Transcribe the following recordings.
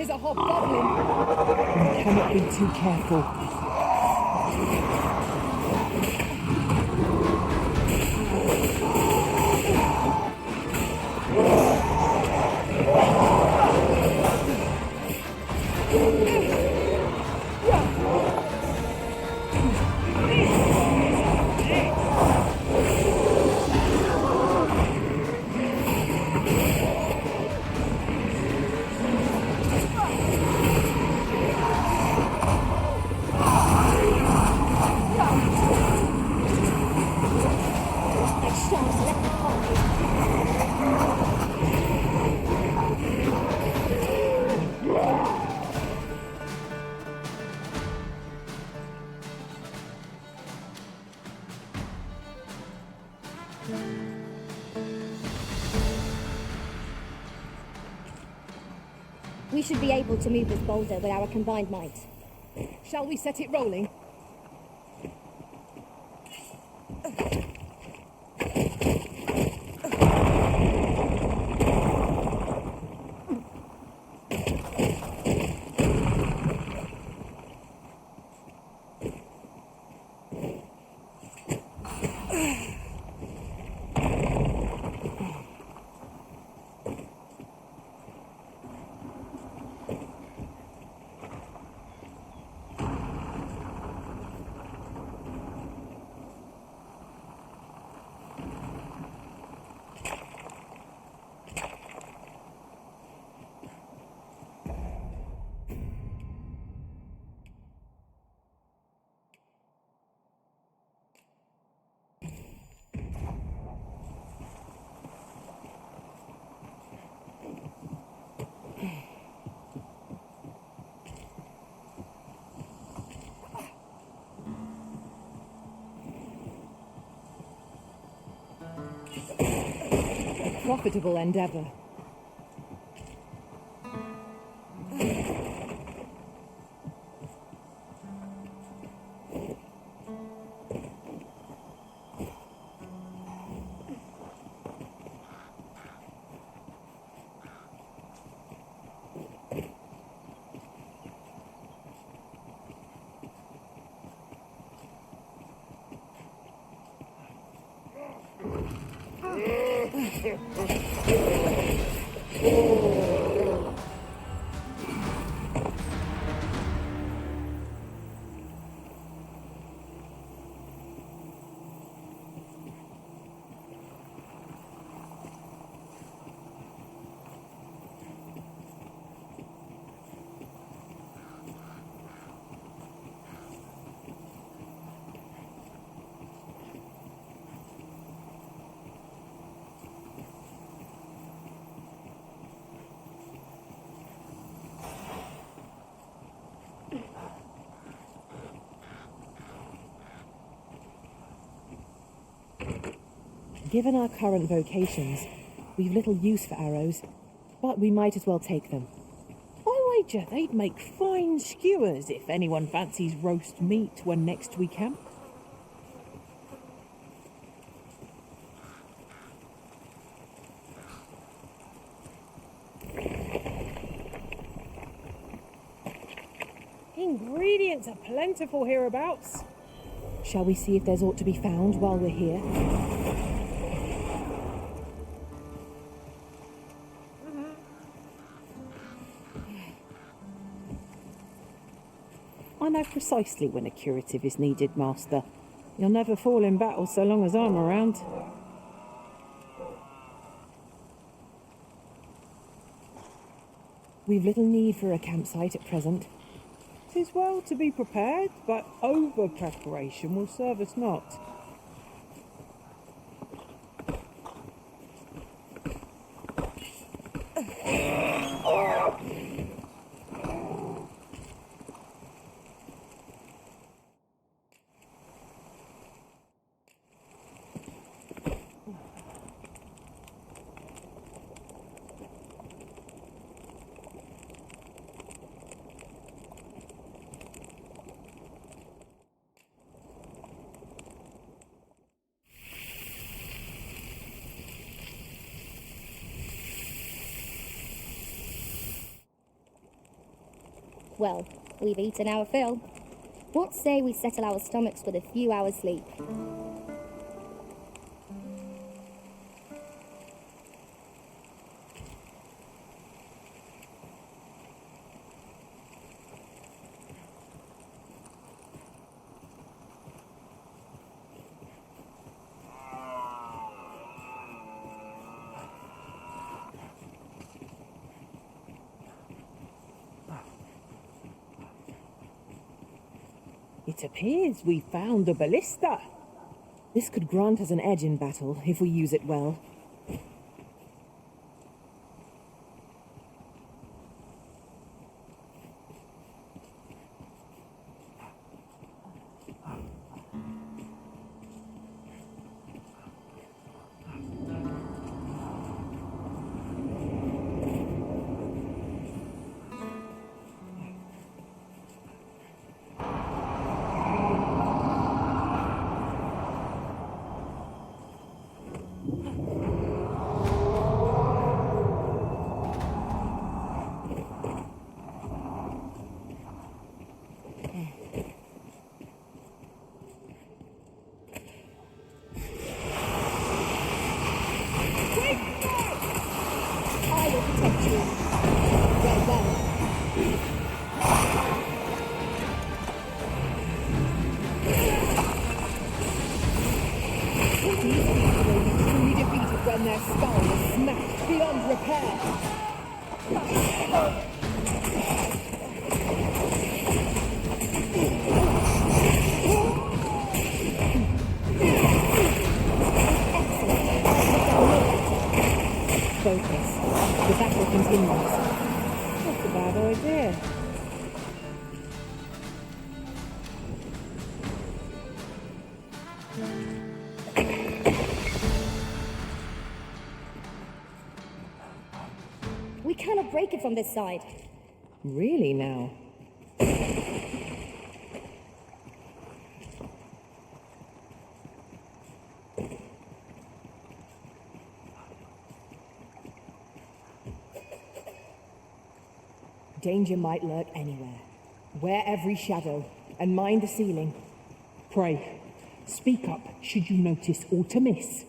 'Tis a hobgoblin. We cannot be too careful. We should be able to move this boulder with our combined might. Shall we set it rolling? Profitable endeavour. Given our current vocations, we've little use for arrows, but we might as well take them. I wager they'd make fine skewers if anyone fancies roast meat when next we camp. Ingredients are plentiful hereabouts. Shall we see if there's aught to be found while we're here? I know precisely when a curative is needed, Master. You'll never fall in battle so long as I'm around. We've little need for a campsite at present. 'Tis well to be prepared, but over-preparation will serve us not. Well, we've eaten our fill. What say we settle our stomachs with a few hours sleep? It appears we found the ballista. This could grant us an edge in battle if we use it well. I will protect you. Well done. These people will be truly defeated when their skull is smashed beyond repair. Focus. The battle continues. That's a bad idea. We cannot break it from this side. Really now? Danger might lurk anywhere. Wear every shadow and mind the ceiling. Pray, speak up should you notice aught to miss.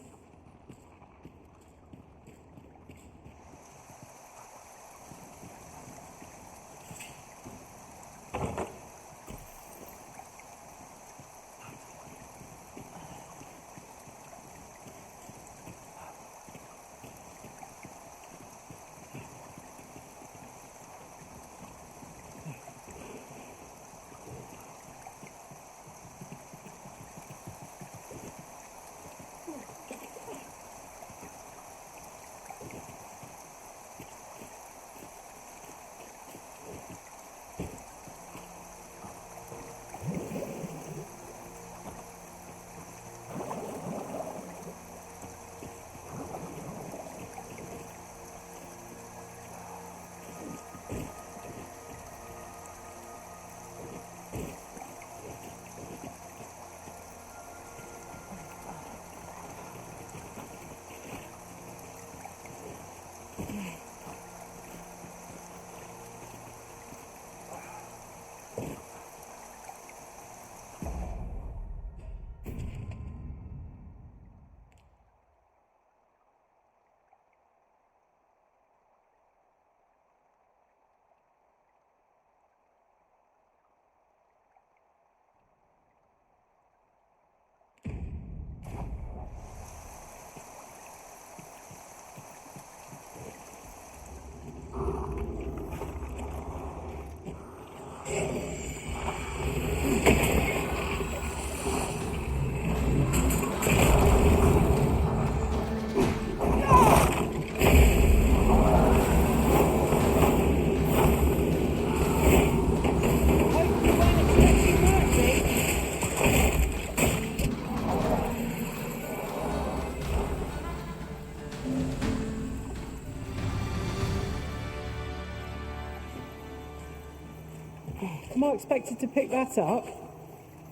Am I expected to pick that up?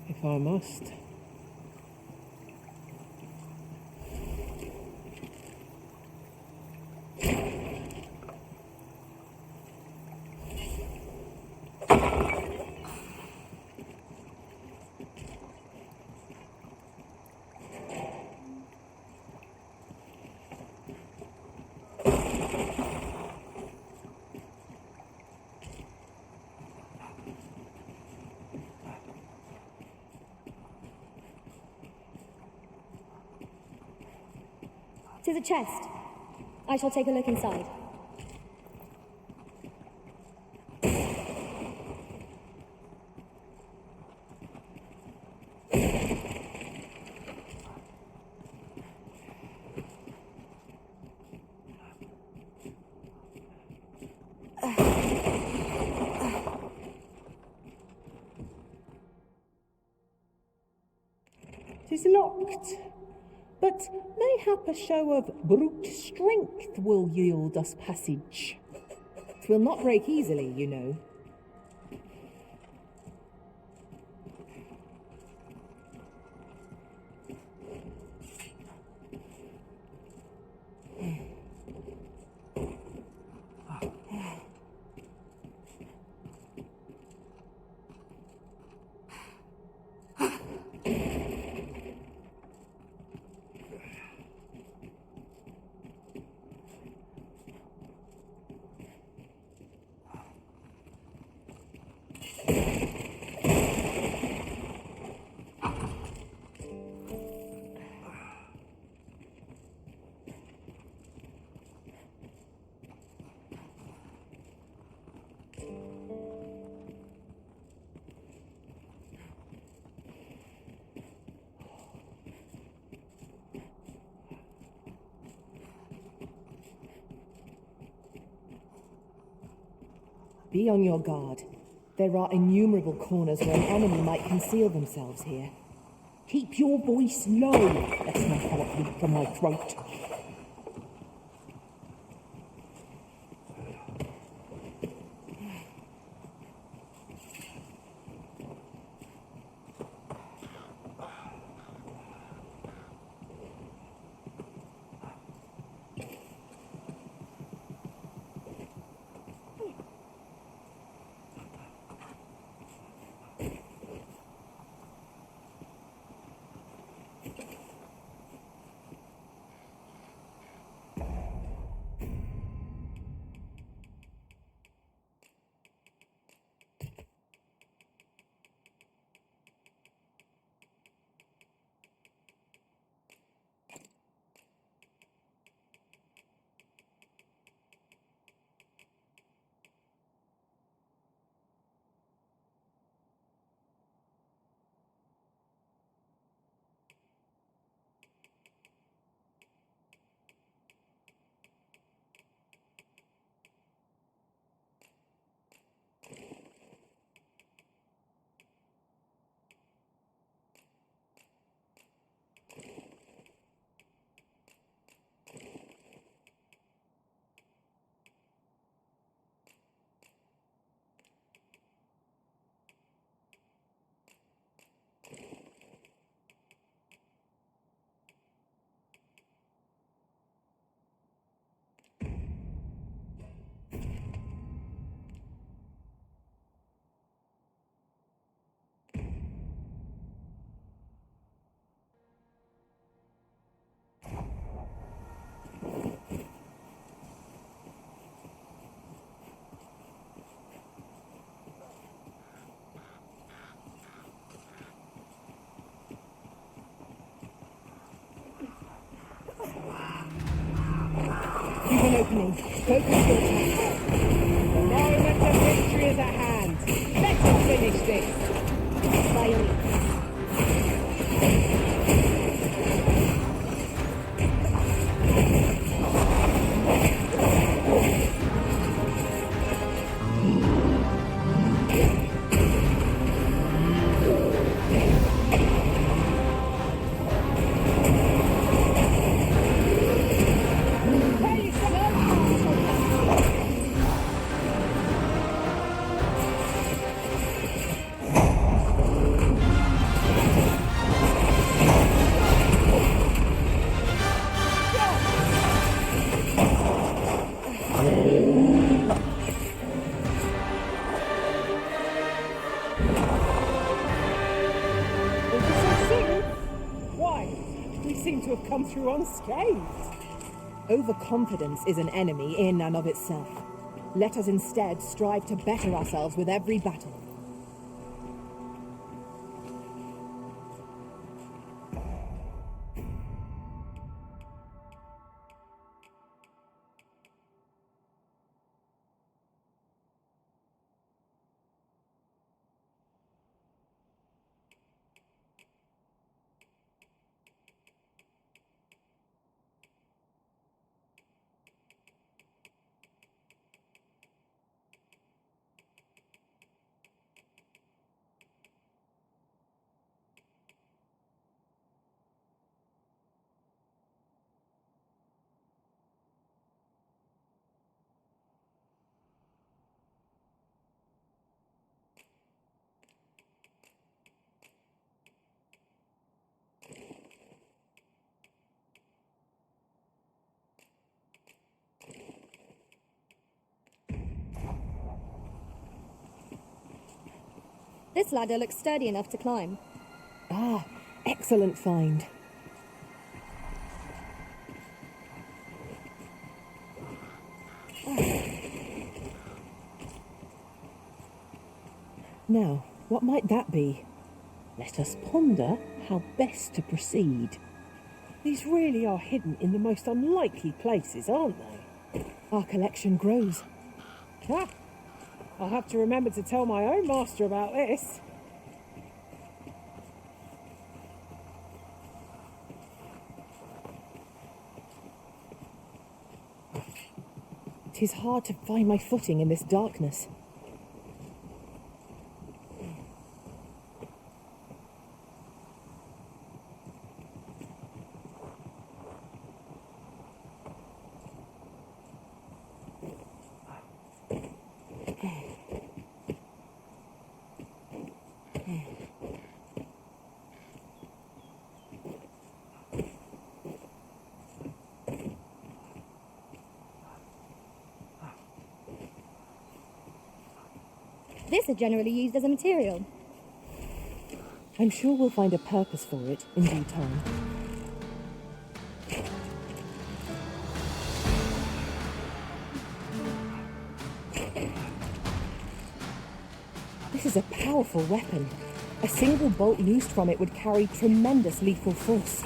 If I must. 'Tis a chest. I shall take a look inside. Tis locked, but mayhap a show of brute strength will yield us passage. 'Twill not break easily, you know. Be on your guard. There are innumerable corners where an enemy might conceal themselves here. Keep your voice low. That's not how it leaked from my throat. Here's an opening. Focus your attack. The moment of victory is at hand. Let's finish this. By all means. Come through unscathed. Overconfidence is an enemy in and of itself. Let us instead strive to better ourselves with every battle. This ladder looks sturdy enough to climb. Ah, excellent find. Now, what might that be? Let us ponder how best to proceed. These really are hidden in the most unlikely places, aren't they? Our collection grows. Ha! I'll have to remember to tell my own master about this. It is hard to find my footing in this darkness. This is generally used as a material. I'm sure we'll find a purpose for it in due time. This is a powerful weapon. A single bolt loosed from it would carry tremendous lethal force.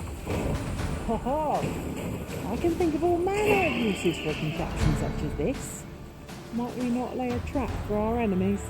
Ha ha! I can think of all manner of uses for a contraption such as this. Might we not lay a trap for our enemies?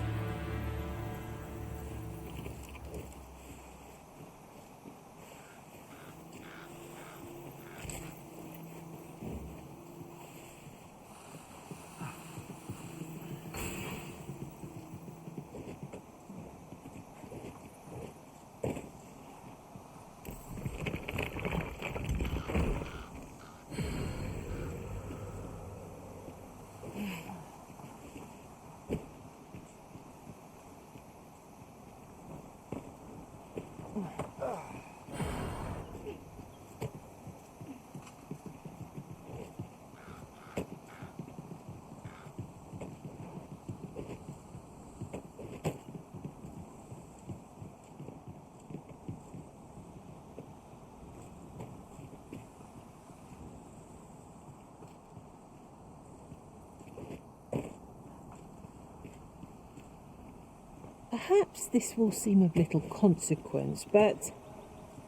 Perhaps this will seem of little consequence, but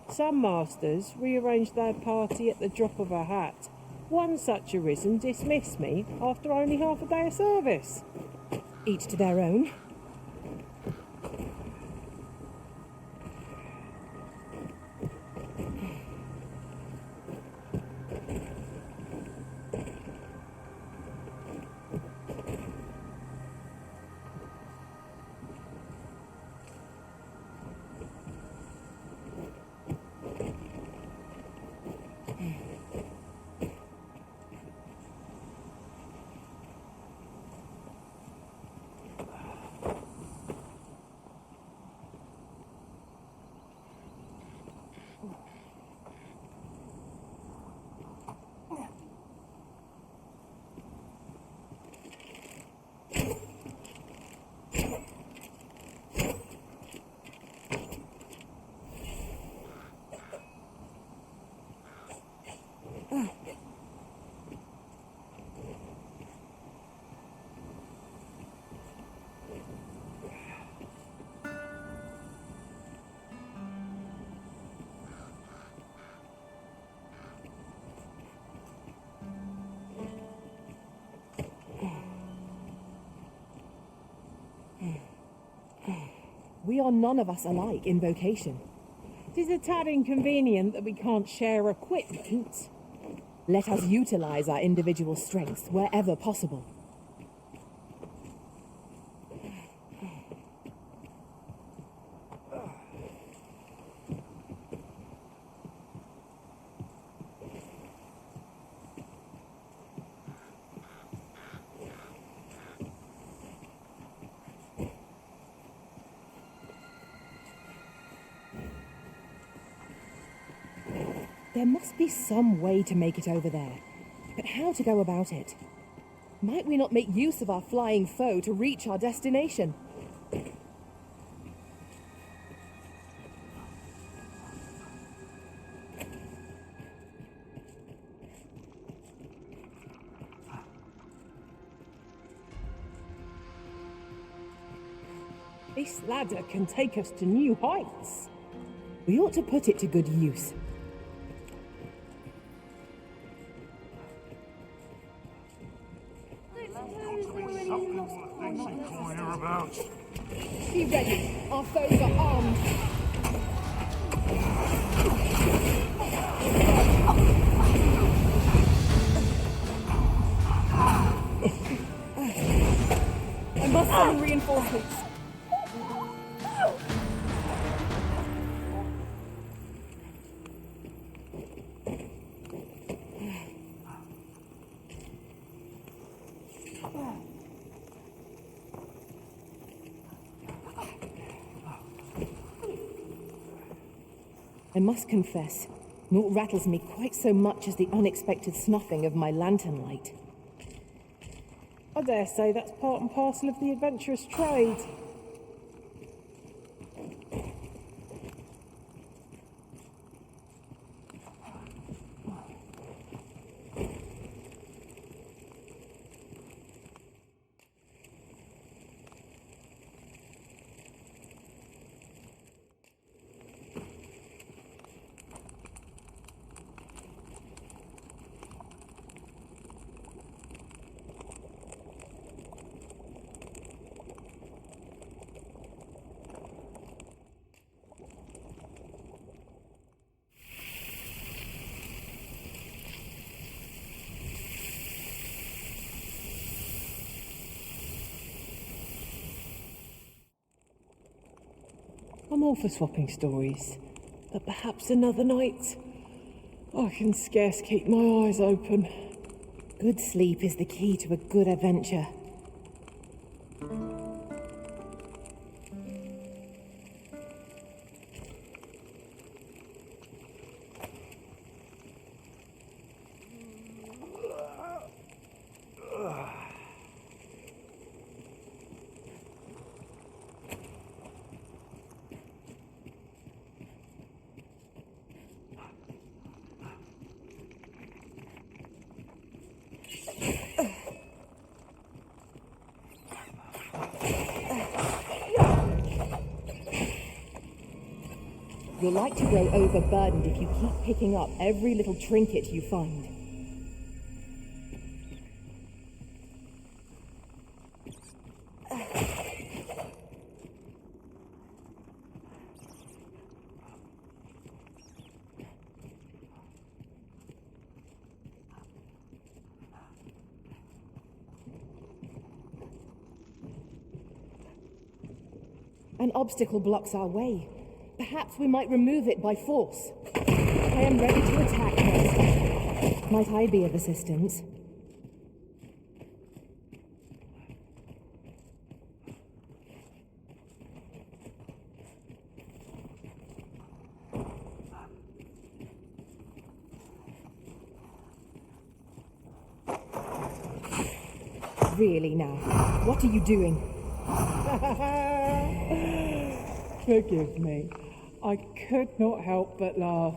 some masters rearrange their party at the drop of a hat. One such arisen dismissed me after only half a day of service. Each to their own. We are none of us alike in vocation. It is a tad inconvenient that we can't share equipment. Let us utilize our individual strengths wherever possible. There must be some way to make it over there. But how to go about it? Might we not make use of our flying foe to reach our destination? This ladder can take us to new heights. We ought to put it to good use. Be ready. Our foes are armed. I must summon reinforcements. I must confess, naught rattles me quite so much as the unexpected snuffing of my lantern light. I dare say that's part and parcel of the adventurous trade. I'm all for swapping stories, but perhaps another night. I can scarce keep my eyes open. Good sleep is the key to a good adventure. You're like to grow overburdened if you keep picking up every little trinket you find. An obstacle blocks our way. Perhaps we might remove it by force. I am ready to attack next. Might I be of assistance? Really now, what are you doing? Forgive me. I could not help but laugh.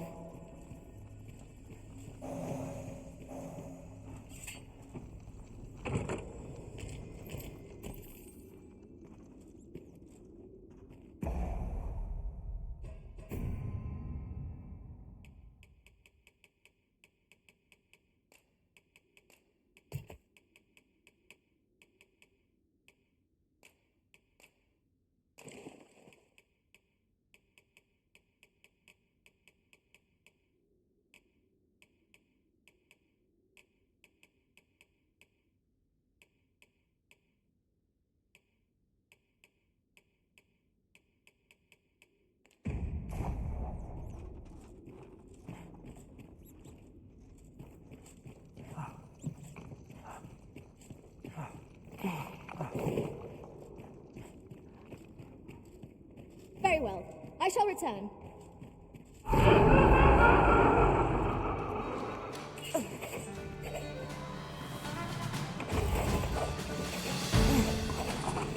Very well. I shall return.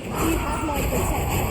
You have my protection.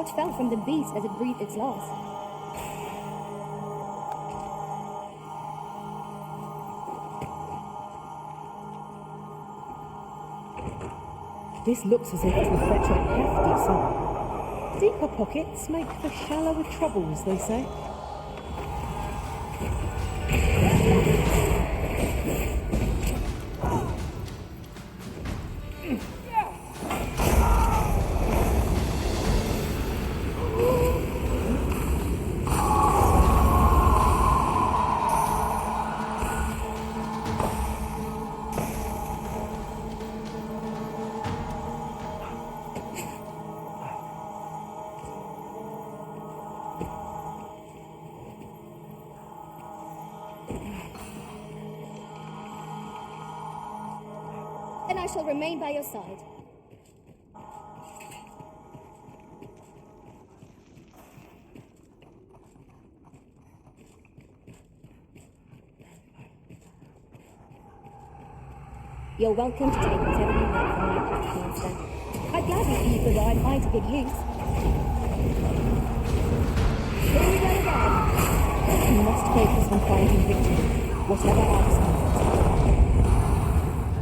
What fell from the beast as it breathed its last? This looks as if it will fetch a hefty sum. Deeper pockets make for shallower troubles, they say. Then I shall remain by your side. You're welcome to take whatever you like from my pack, Master. I'd gladly use the ride I to good use. Here we go again. You must focus on finding victory, whatever outcome.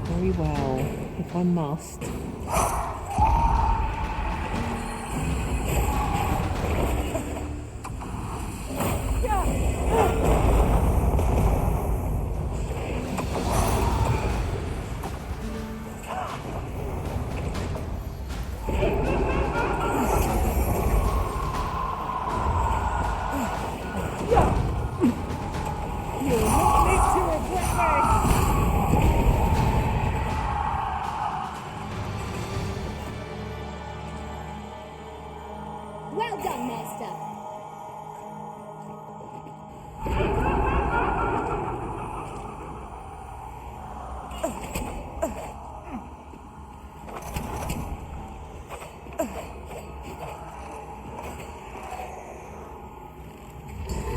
Very well, if I must. Well done, Master.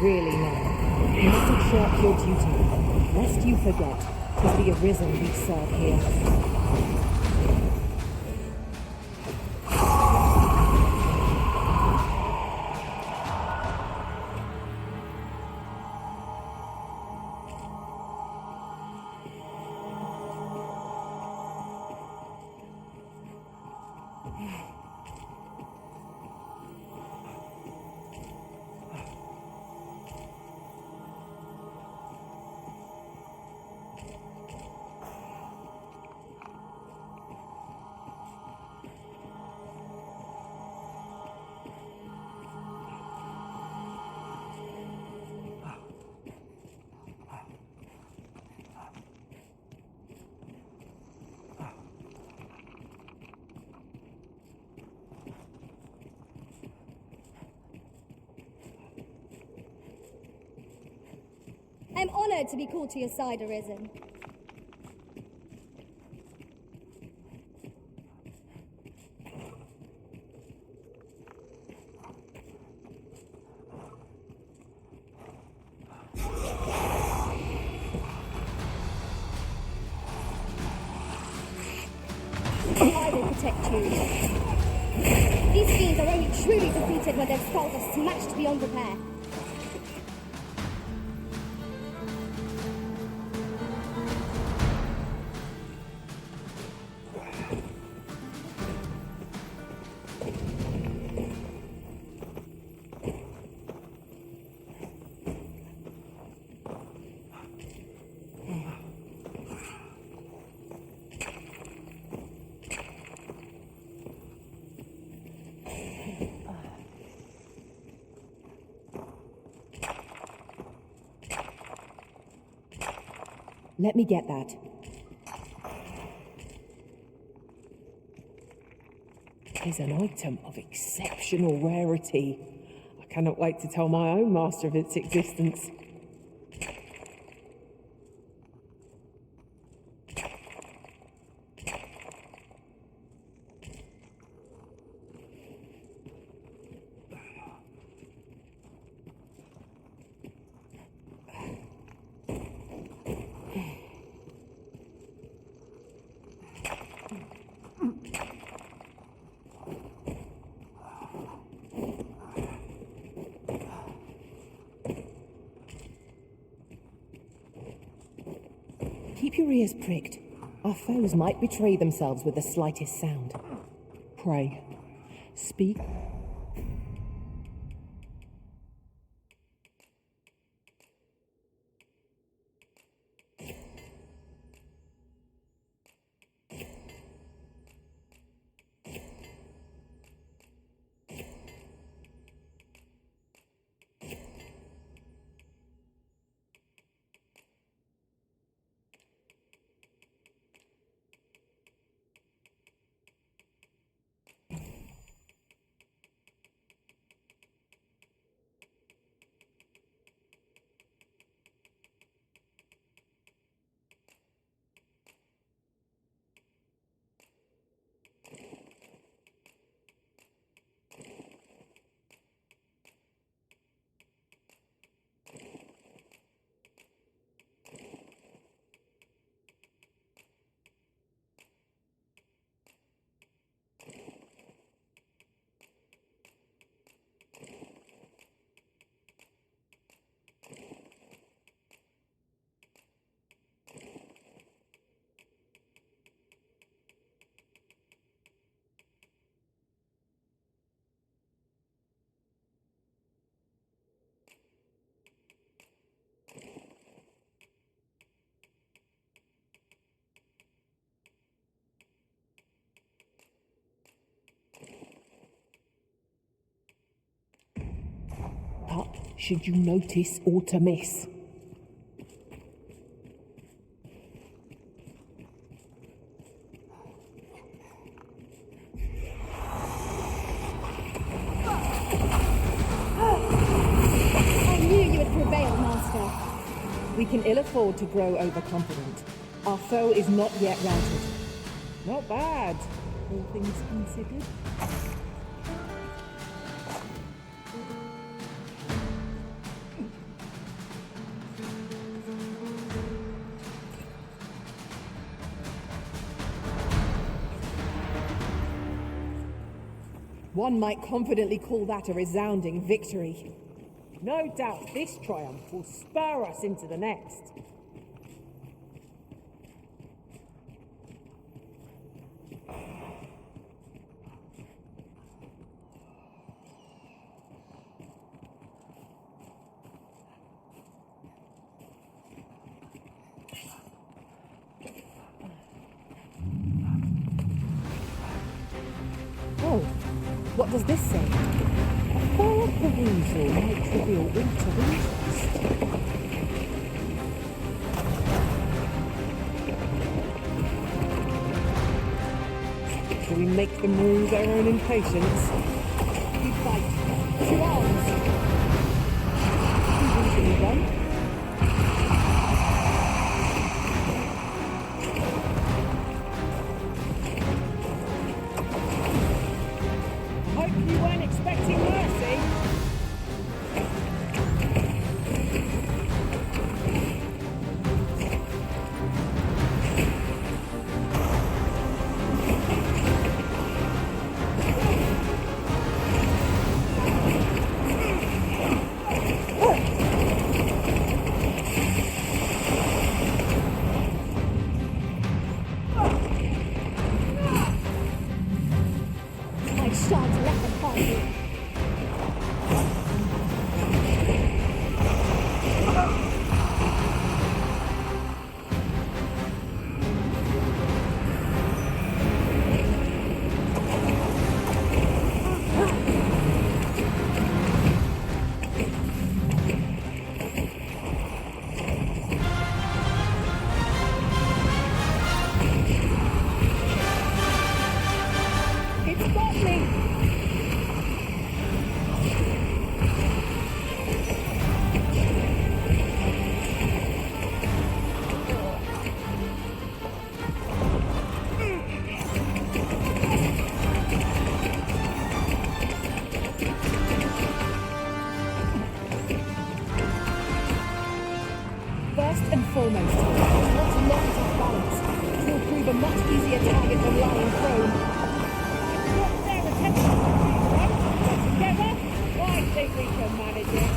Really now, you mustn't shirk your duty, lest you forget 'tis the Arisen we serve here. I'm honored to be called to your side, Arisen. I will protect you. These fiends are only truly defeated when their skulls are smashed beyond repair. Let me get that. Is an item of exceptional rarity. I cannot wait to tell my own master of its existence. Keep your ears pricked. Our foes might betray themselves with the slightest sound. Pray. Speak. But should you notice or to miss? I knew you would prevail, Master. We can ill afford to grow overconfident. Our foe is not yet routed. Not bad. All things considered. One might confidently call that a resounding victory. No doubt this triumph will spur us into the next. Oh, what does this say? A thorough perusal might reveal winter interest. Shall we make them lose their own impatience? We fight. To arms! Who usually run? Hope you weren't expecting mercy. I shan't let them harm you. It's got me! First and foremost, let's lock it off balance. It will prove a much easier target than lying prone. Got their attention, right? Together, I think we can manage it.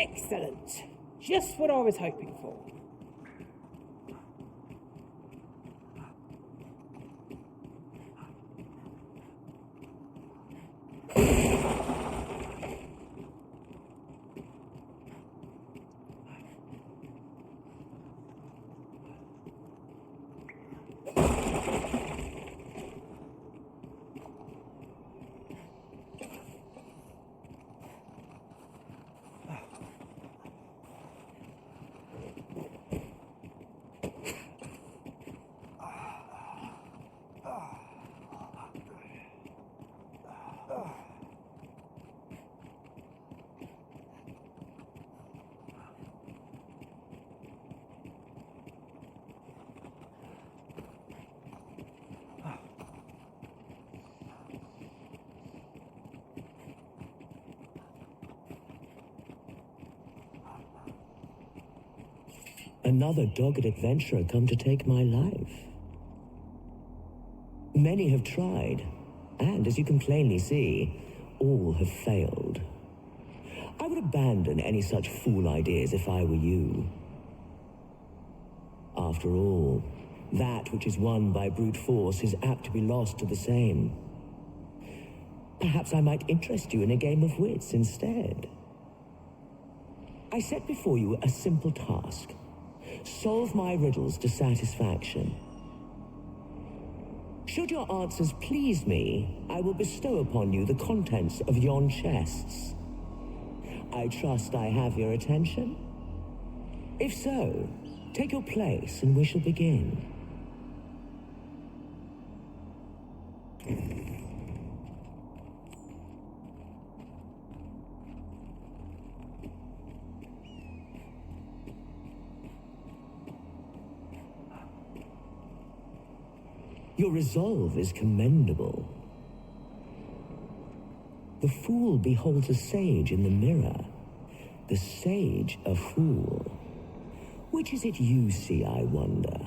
Excellent. Just what I was hoping for. Another dogged adventurer come to take my life. Many have tried, and as you can plainly see, all have failed. I would abandon any such fool ideas if I were you. After all, that which is won by brute force is apt to be lost to the same. Perhaps I might interest you in a game of wits instead. I set before you a simple task. Solve my riddles to satisfaction. Should your answers please me, I will bestow upon you the contents of yon chests. I trust I have your attention? If so, take your place and we shall begin. Your resolve is commendable. The fool beholds a sage in the mirror, the sage a fool. Which is it you see, I wonder?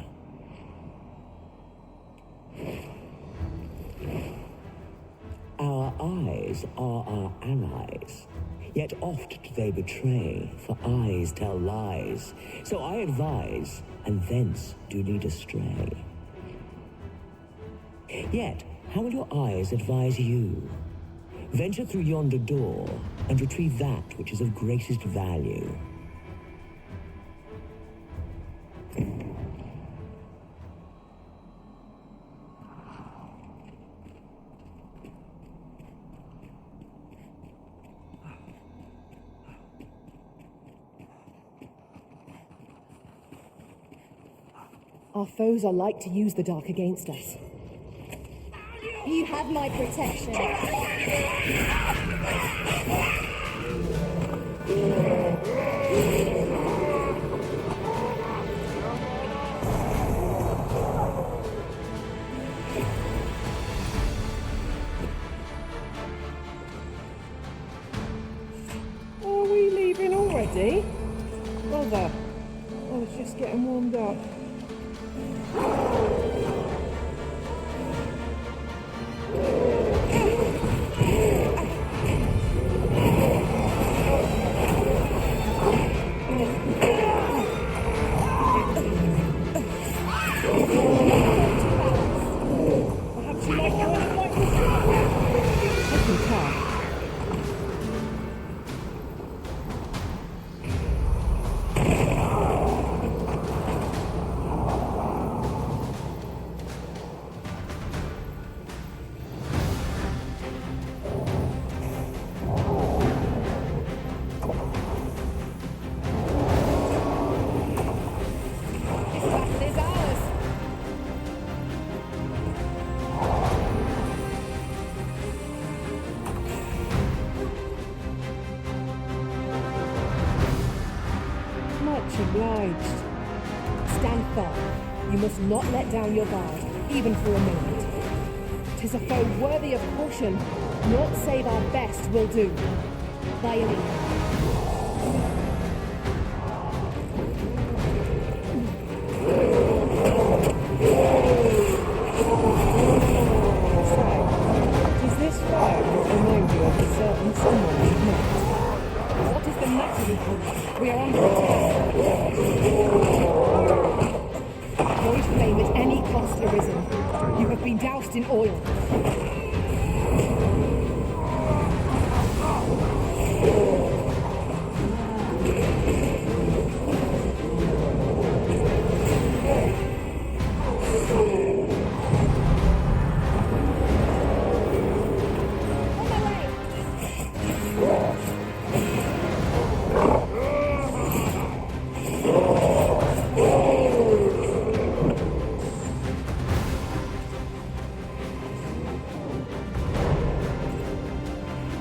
Our eyes are our allies, yet oft do they betray, for eyes tell lies. So I advise, and thence do lead astray. Yet, how will your eyes advise you? Venture through yonder door, and retrieve that which is of greatest value. Our foes are like to use the dark against us. You have my protection. Are we leaving already? Bother. I was just getting warmed up. Perhaps you might join it like this. I can tell. Obliged. Stand firm. You must not let down your guard, even for a moment. 'Tis a foe worthy of caution. Naught save our best will do. Violin. Does this fire remind you of a certain someone you've met? What is the matter with you? arisen. You have been doused in oil.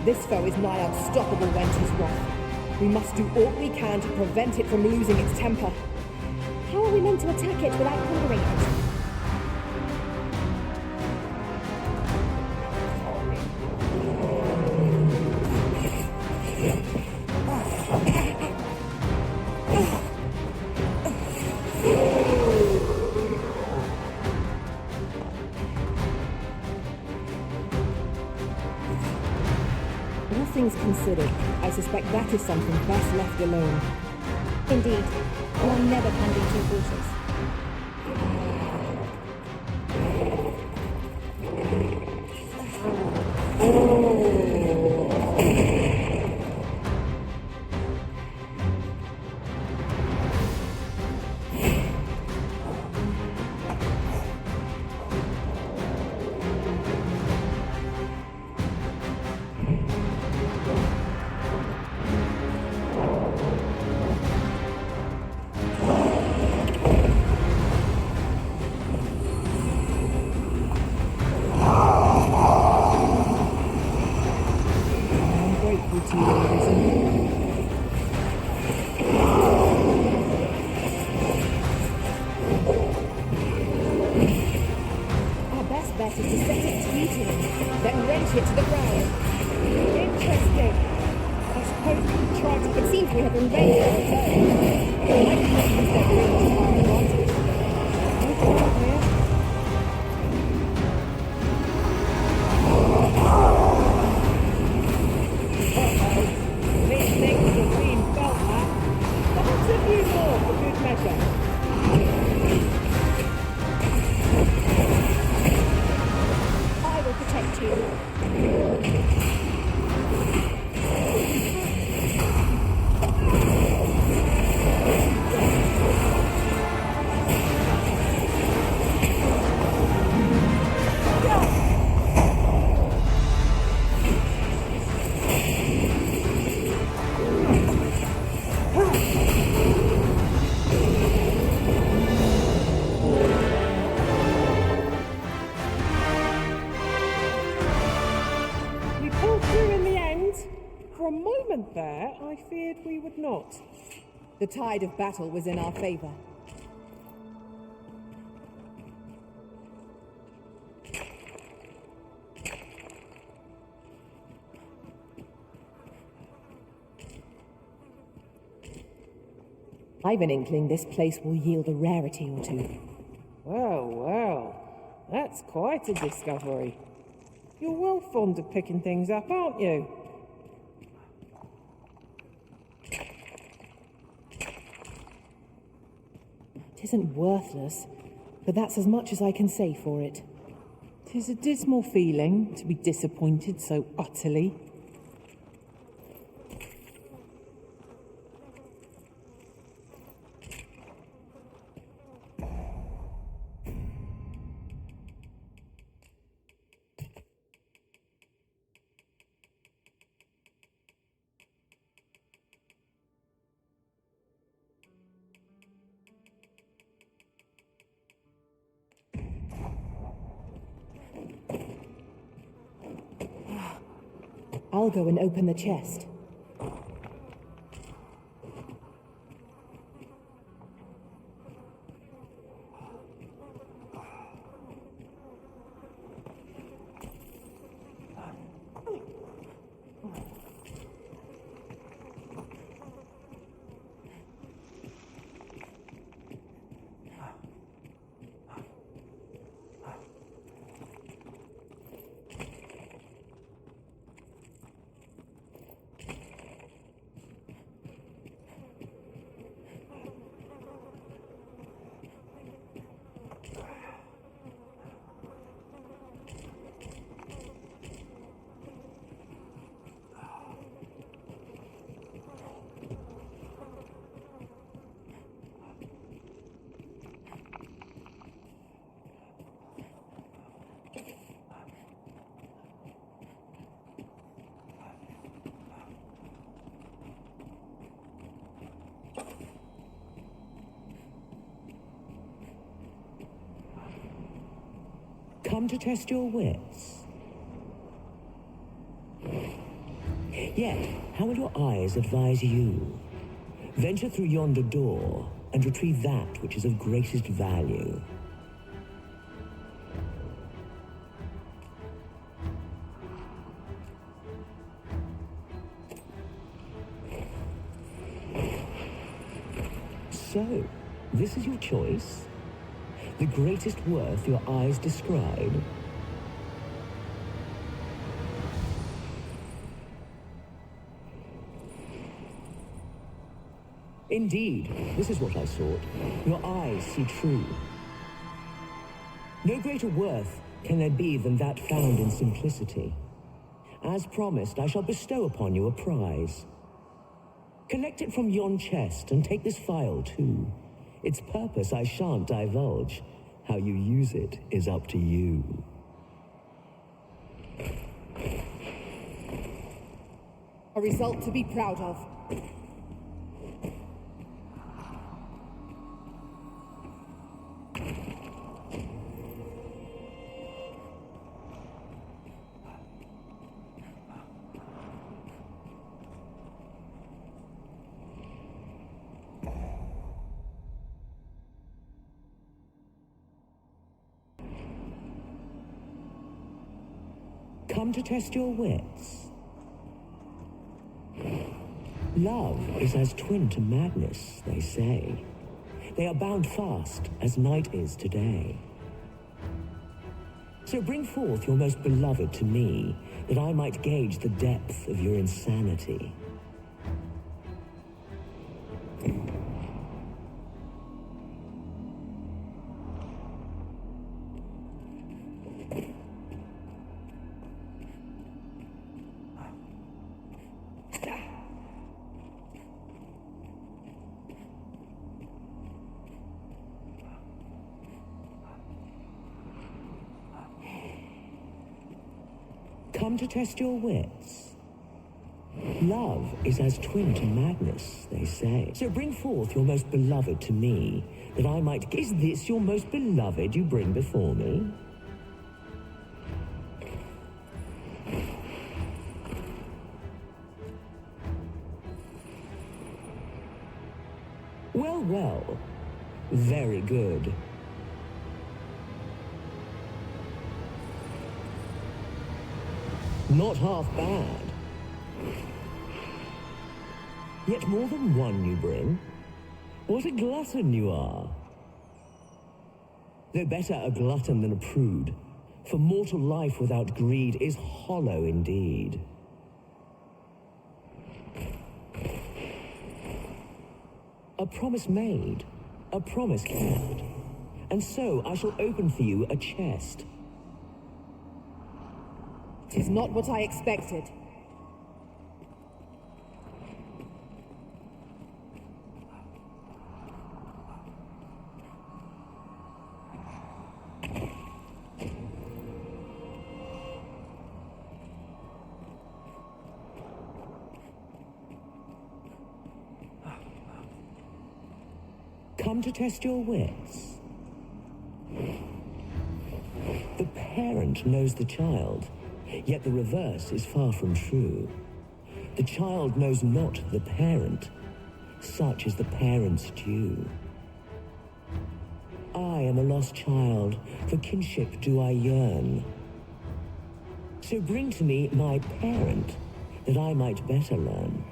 This foe is nigh unstoppable when 'tis wrath. We must do all we can to prevent it from losing its temper. How are we meant to attack it without hindering it? All things considered, I suspect that is something best left alone. Indeed. One never can be too cautious. I'm grateful to you, Arisen. Our best bet is to set its feet in, then wrench it to the ground. Interesting. I suppose we can try to... It seems we have been ready for a Maybe we can use their wings to our advantage. Okay, here. These things have been felt at. Perhaps a few more for good measure. I will protect you. We pulled through in the end. For a moment there, I feared we would not. The tide of battle was in our favor. I've an inkling this place will yield a rarity or two. Well, well, that's quite a discovery. You're well fond of picking things up, aren't you? It isn't worthless, but that's as much as I can say for it. 'Tis a dismal feeling to be disappointed so utterly. I'll go and open the chest. Come to test your wits. Yet, how will your eyes advise you? Venture through yonder door and retrieve that which is of greatest value. So, this is your choice? The greatest worth your eyes describe? Indeed, this is what I sought. Your eyes see true. No greater worth can there be than that found in simplicity. As promised, I shall bestow upon you a prize. Collect it from yon chest and take this file too. Its purpose I shan't divulge. How you use it is up to you. A result to be proud of. Come to test your wits. Love is as twin to madness, they say. They are bound fast as night is today. So bring forth your most beloved to me, that I might gauge the depth of your insanity. Come to test your wits. Love is as twin to madness, they say. So bring forth your most beloved to me, that I might... Is this your most beloved you bring before me? Well, well. Very good. Not half bad. Yet more than one you bring. What a glutton you are. Though better a glutton than a prude, for mortal life without greed is hollow indeed. A promise made, a promise kept. And so I shall open for you a chest. 'Tis not what I expected. Come to test your wits. The parent knows the child, yet the reverse is far from true. The child knows not the parent. Such is the parent's due. I am a lost child, for kinship do I yearn. So bring to me my parent, that I might better learn.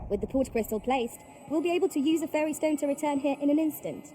With the port crystal placed, we'll be able to use a fairy stone to return here in an instant.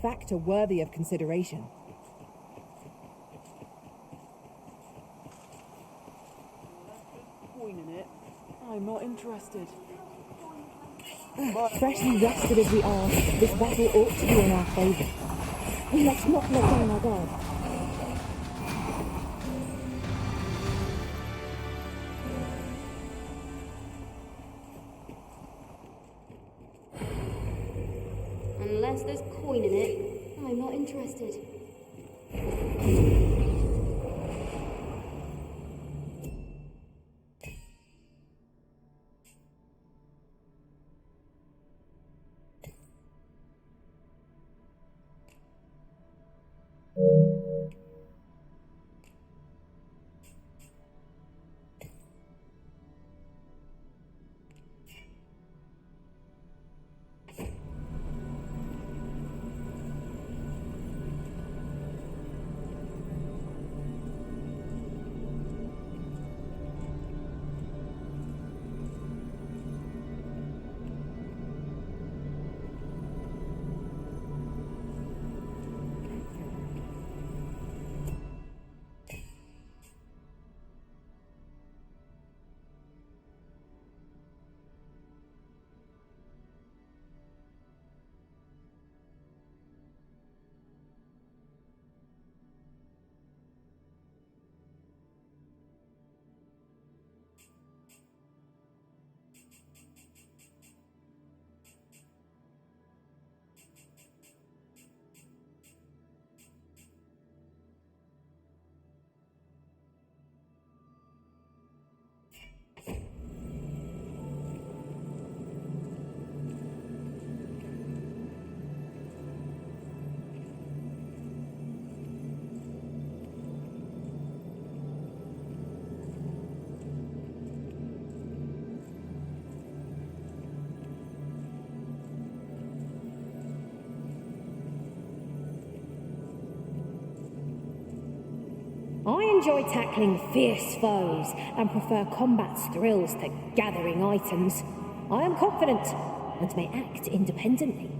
factor worthy of consideration. I'm not interested. Freshly rested as we are, this battle ought to be in our favour. We must not let down our guard. Unless there's coin in it, I'm not interested. I enjoy tackling fierce foes and prefer combat's thrills to gathering items. I am confident and may act independently.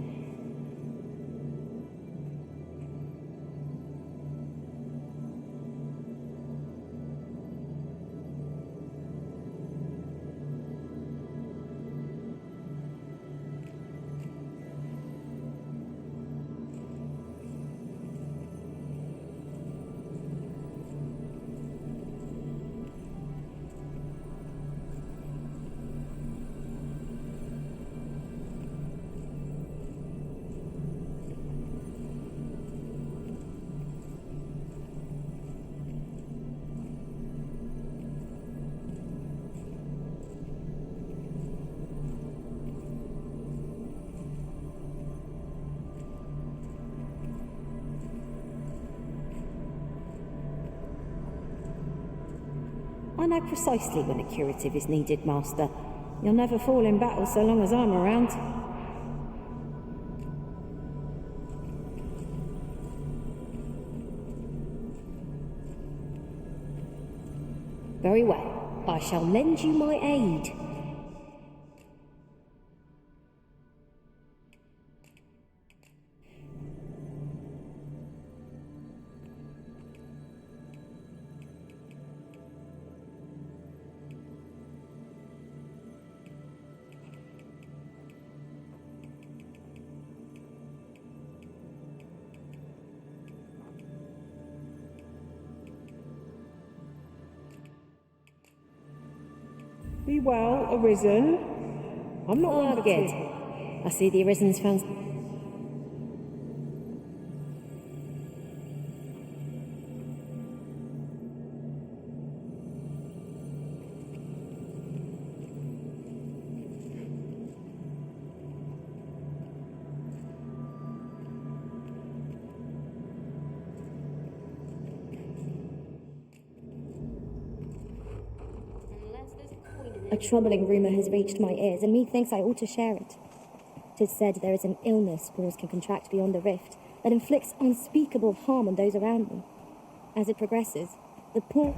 I know precisely when a curative is needed, Master. You'll never fall in battle so long as I'm around. Very well. I shall lend you my aid. Be well, Arisen. I'm not one for Good. I see the Arisen's found... A troubling rumour has reached my ears, and methinks I ought to share it. 'Tis said there is an illness Ghouls can contract beyond the rift that inflicts unspeakable harm on those around them. As it progresses, the poor...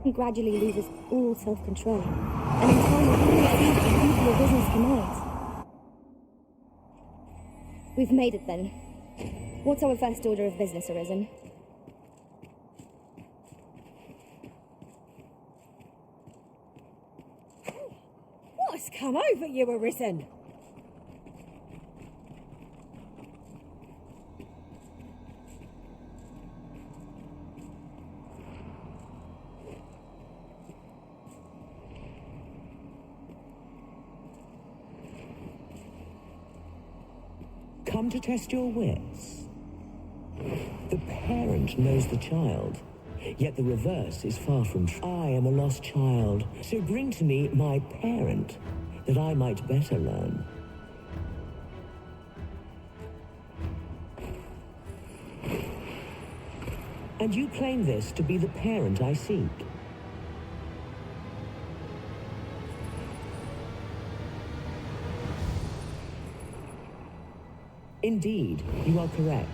and gradually loses all self-control. And in time, it really sees the evil your business commands. We've made it then. What's our first order of business, Arisen? What's come over you, Arisen? Come to test your wits. The parent knows the child, yet the reverse is far from true. I am a lost child, so bring to me my parent, that I might better learn. And you claim this to be the parent I seek. Indeed, you are correct.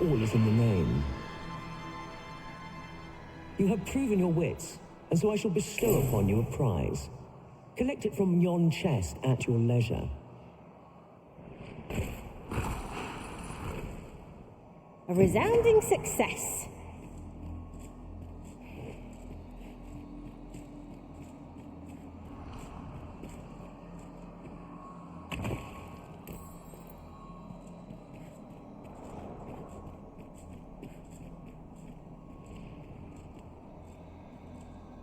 All is in the name. You have proven your wits, and so I shall bestow upon you a prize. Collect it from yon chest at your leisure. A resounding success.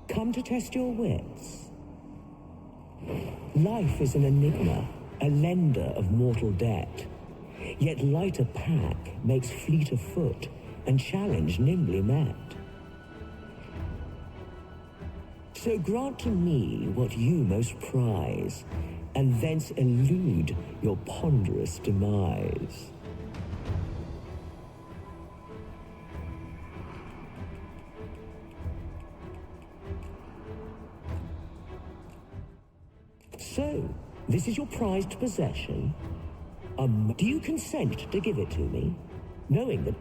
Come to test your wits. Life is an enigma, a lender of mortal debt. Yet lighter pack makes fleeter foot, and challenge nimbly met. So grant to me what you most prize, and thence elude your ponderous demise. So, this is your prized possession? Do you consent to give it to me, knowing that...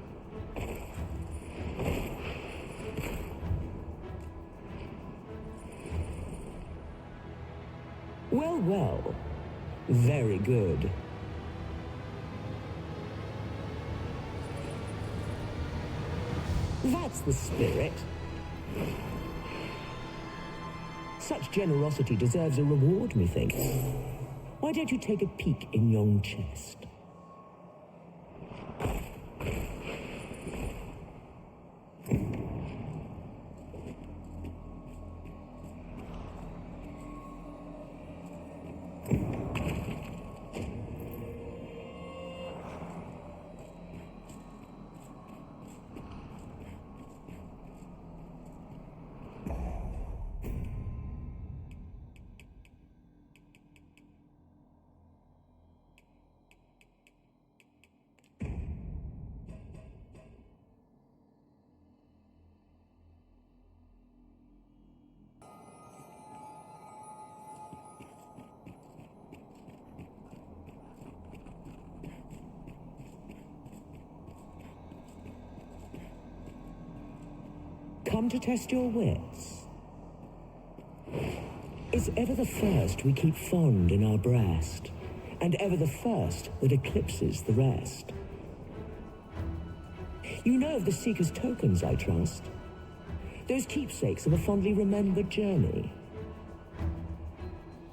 Well, well. Very good. That's the spirit. Such generosity deserves a reward, methinks. Why don't you take a peek in yon chest? Come to test your wits. Is ever the first we keep fond in our breast, and ever the first that eclipses the rest? You know of the Seeker's tokens, I trust. Those keepsakes of a fondly remembered journey.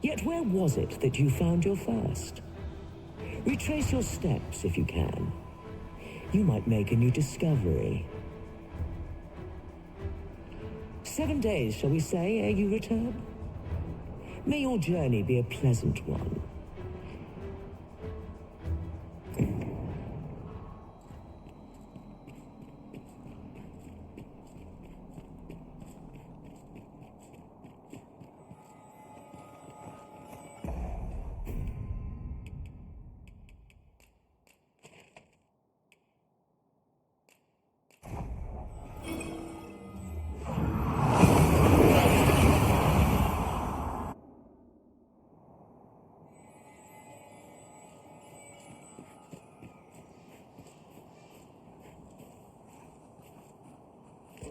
Yet where was it that you found your first? Retrace your steps if you can. You might make a new discovery. 7 days, shall we say, ere you return? May your journey be a pleasant one.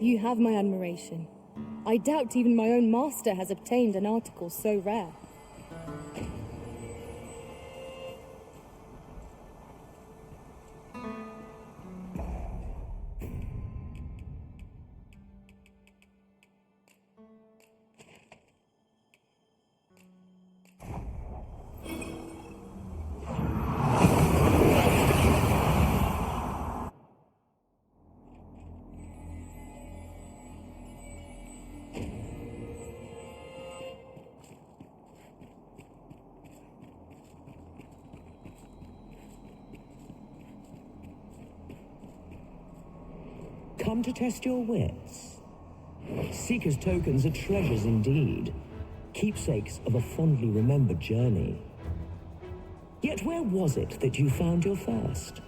You have my admiration. I doubt even my own master has obtained an article so rare. Come to test your wits. Seeker's tokens are treasures indeed, keepsakes of a fondly remembered journey. Yet where was it that you found your first?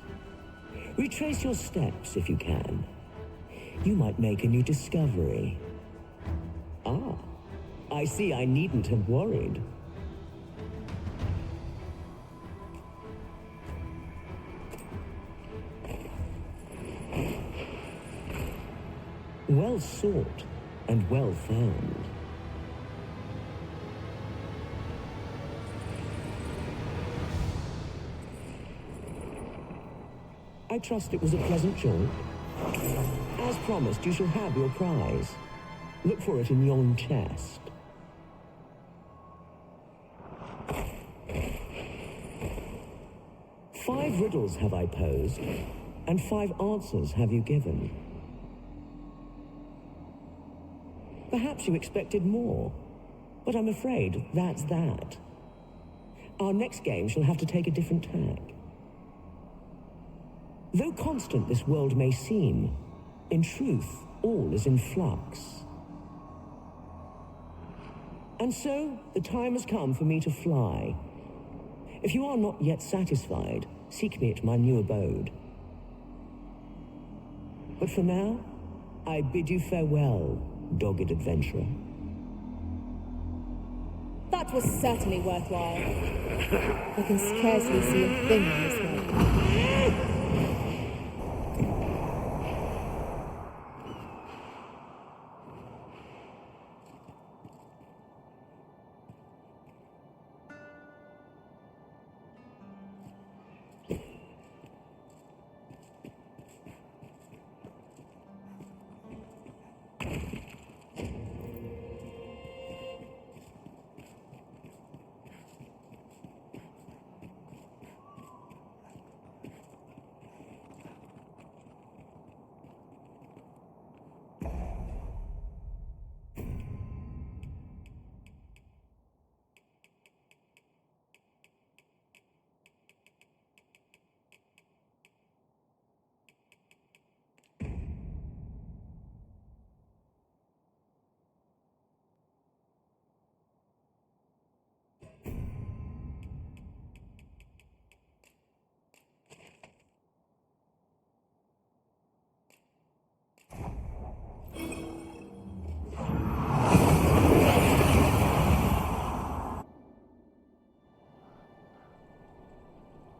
Retrace your steps if you can. You might make a new discovery. Ah, I see I needn't have worried. Well sought and well found. I trust it was a pleasant jaunt. As promised, you shall have your prize. Look for it in yon chest. Five riddles have I posed, and 5 answers have you given. Perhaps you expected more, but I'm afraid that's that. Our next game shall have to take a different tack. Though constant this world may seem, in truth, all is in flux. And so, the time has come for me to fly. If you are not yet satisfied, seek me at my new abode. But for now, I bid you farewell, dogged adventurer. That was certainly worthwhile. I can scarcely see a thing in this world.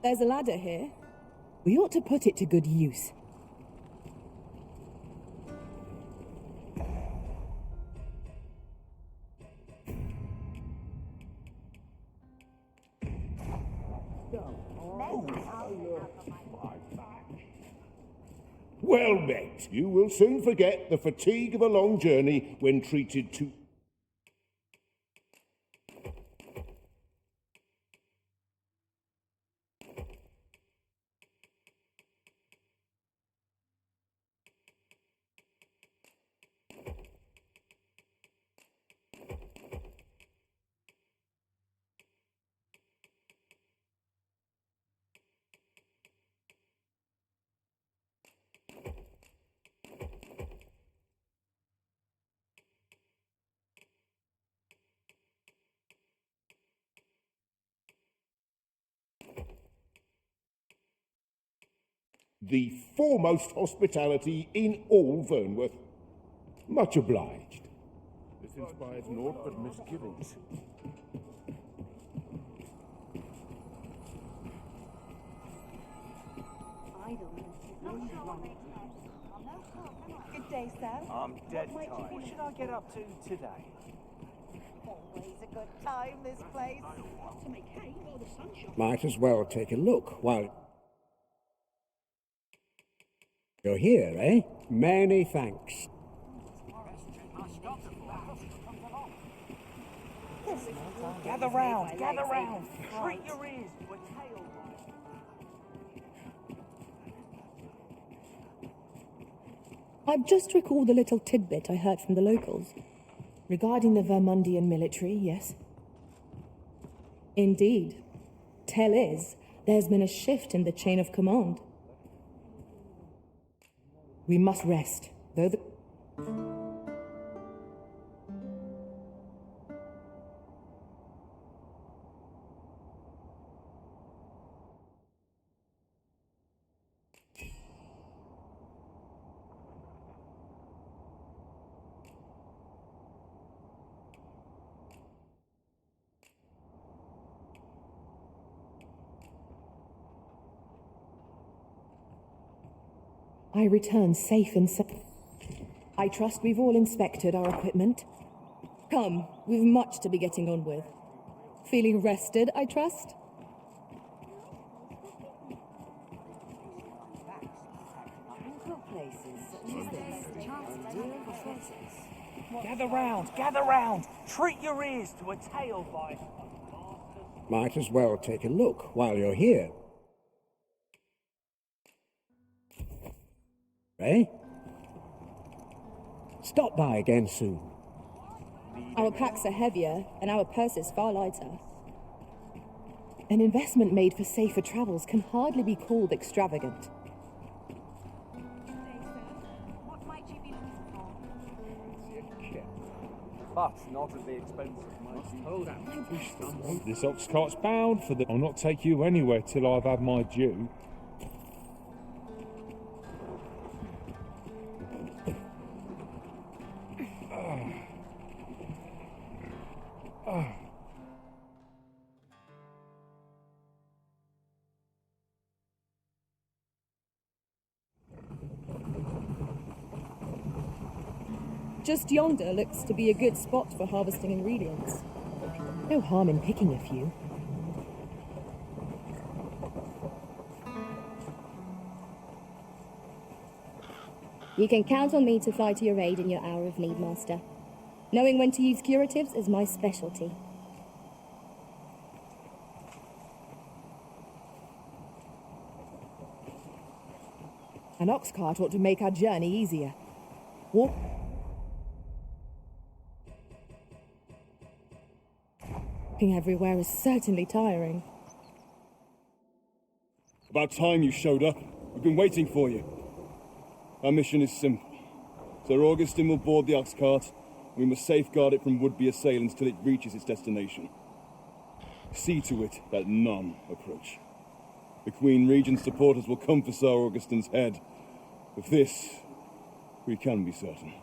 There's a ladder here. We ought to put it to good use. Well met, you will soon forget the fatigue of a long journey when treated to... The foremost hospitality in all Vernworth. Much obliged. This inspires naught but misgivings. Good day, sir? I'm dead What might you tired. be- What should I get up to today? Always a good time, this place. To make hay while the sun shines. Might as well take a look while you're here, eh? Many thanks. Gather round, gather round. Treat your ears to a tale. I've just recalled a little tidbit I heard from the locals. Regarding the Vermundian military, yes? Indeed. Tell is, there's been a shift in the chain of command. We must rest, though the... I return safe and sound. I trust we've all inspected our equipment. Come, we've much to be getting on with. Feeling rested, I trust? Gather round, gather round. Treat your ears to a tale by... Might as well take a look while you're here. Eh? Stop by again soon. Our packs are heavier and our purses far lighter. An investment made for safer travels can hardly be called extravagant. What might you be looking for? But not at the expense of my... Hold out. This ox cart's bound for the... I'll not take you anywhere till I've had my due. Just yonder looks to be a good spot for harvesting ingredients. No harm in picking a few. You can count on me to fly to your aid in your hour of need, Master. Knowing when to use curatives is my specialty. An ox cart ought to make our journey easier. Walk. Walking everywhere is certainly tiring. About time you showed up. We've been waiting for you. Our mission is simple. Sir Augustin will board the ox cart, and we must safeguard it from would-be assailants till it reaches its destination. See to it that none approach. The Queen Regent's supporters will come for Sir Augustin's head. Of this, we can be certain.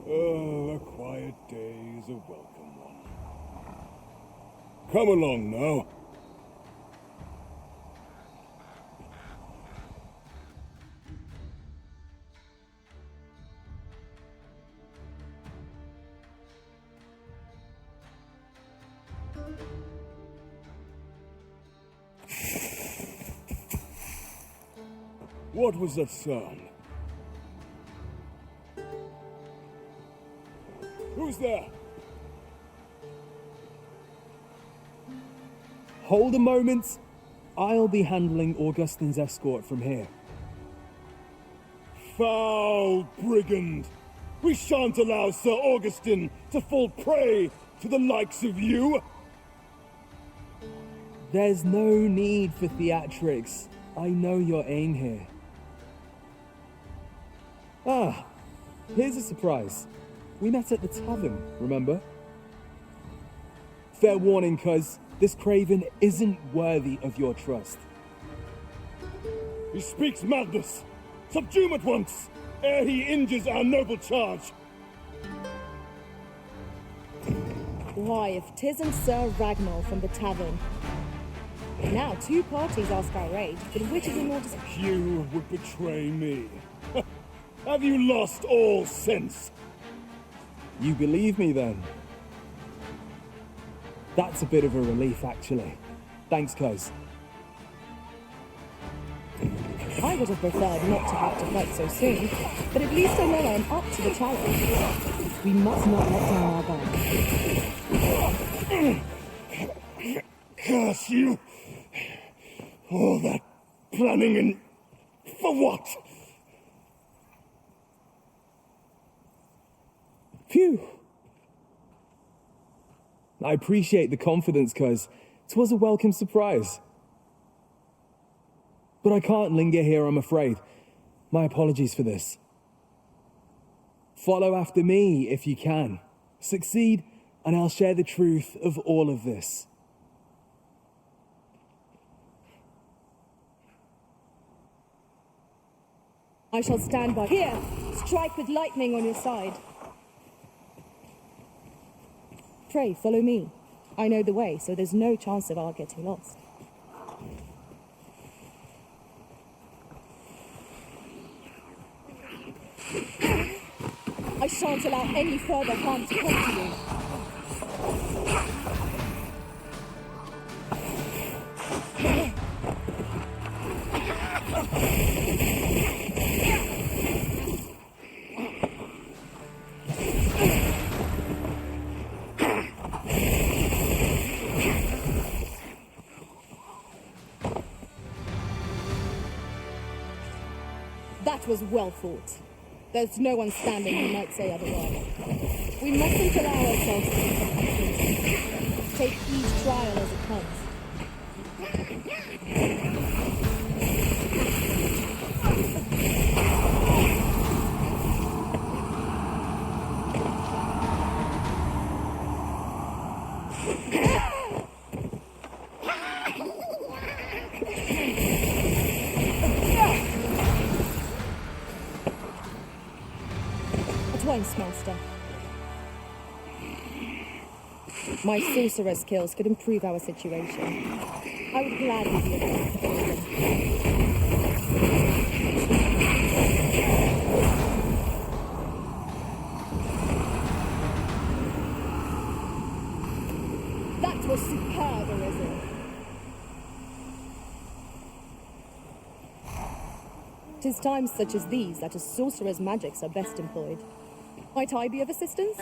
Oh, a quiet day is a welcome one. Come along now. What was that sound? Who's there? Hold a moment. I'll be handling Augustin's escort from here. Foul brigand! We shan't allow Sir Augustin to fall prey to the likes of you! There's no need for theatrics. I know your aim here. Ah, here's a surprise. We met at the tavern, remember? Fair warning, cuz this craven isn't worthy of your trust. He speaks madness! Subdue him at once, ere he injures our noble charge! Why, if 'tisn't Sir Ragnar from the tavern. Now 2 parties ask our aid, but which is in order to... You would betray me. Have you lost all sense? You believe me then? That's a bit of a relief, actually. Thanks, cuz. I would have preferred not to have to fight so soon, but at least I know I'm up to the challenge. We must not let down our guard. Curse you! All that planning and... for what? Phew! I appreciate the confidence, cuz 'twas a welcome surprise. But I can't linger here, I'm afraid. My apologies for this. Follow after me if you can. Succeed, and I'll share the truth of all of this. I shall stand by. Here, strike with lightning on your side. Pray, follow me. I know the way, so there's no chance of our getting lost. I shan't allow any further harm to come to you. That was well fought. There's no one standing who might say otherwise. We mustn't allow ourselves to be complacent. Take each trial as it comes. Master. My sorcerer skills could improve our situation. I would gladly be able to fulfill them. That was superb, Arisen. 'Tis times such as these that a sorcerer's magics are best employed. Might I be of assistance?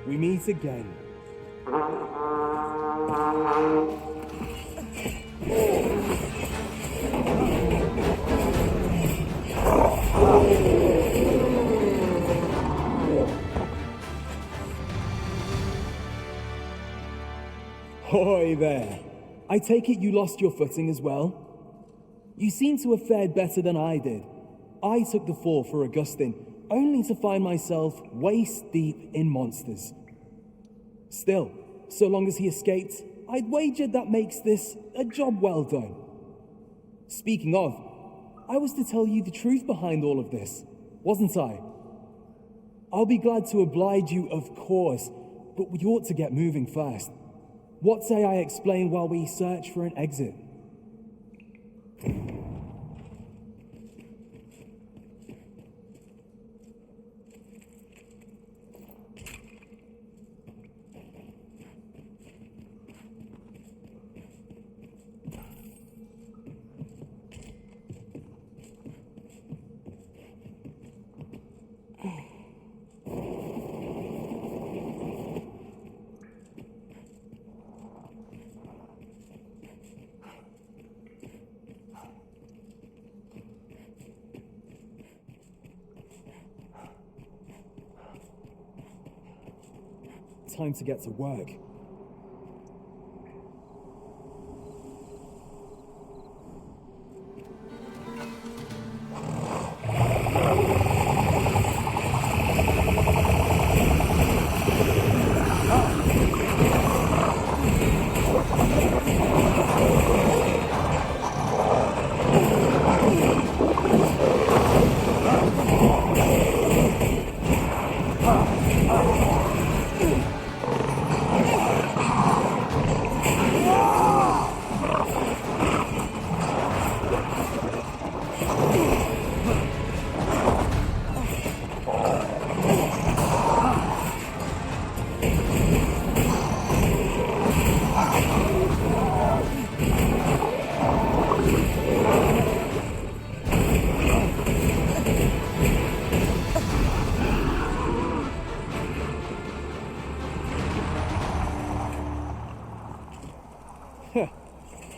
We meet again. Hoy there. I take it you lost your footing as well? You seem to have fared better than I did. I took the fall for Augustine, only to find myself waist deep in monsters. Still, so long as he escaped, I'd wagered that makes this a job well done. Speaking of, I was to tell you the truth behind all of this, wasn't I? I'll be glad to oblige you, of course, but we ought to get moving first. What say I explain while we search for an exit? Time to get to work.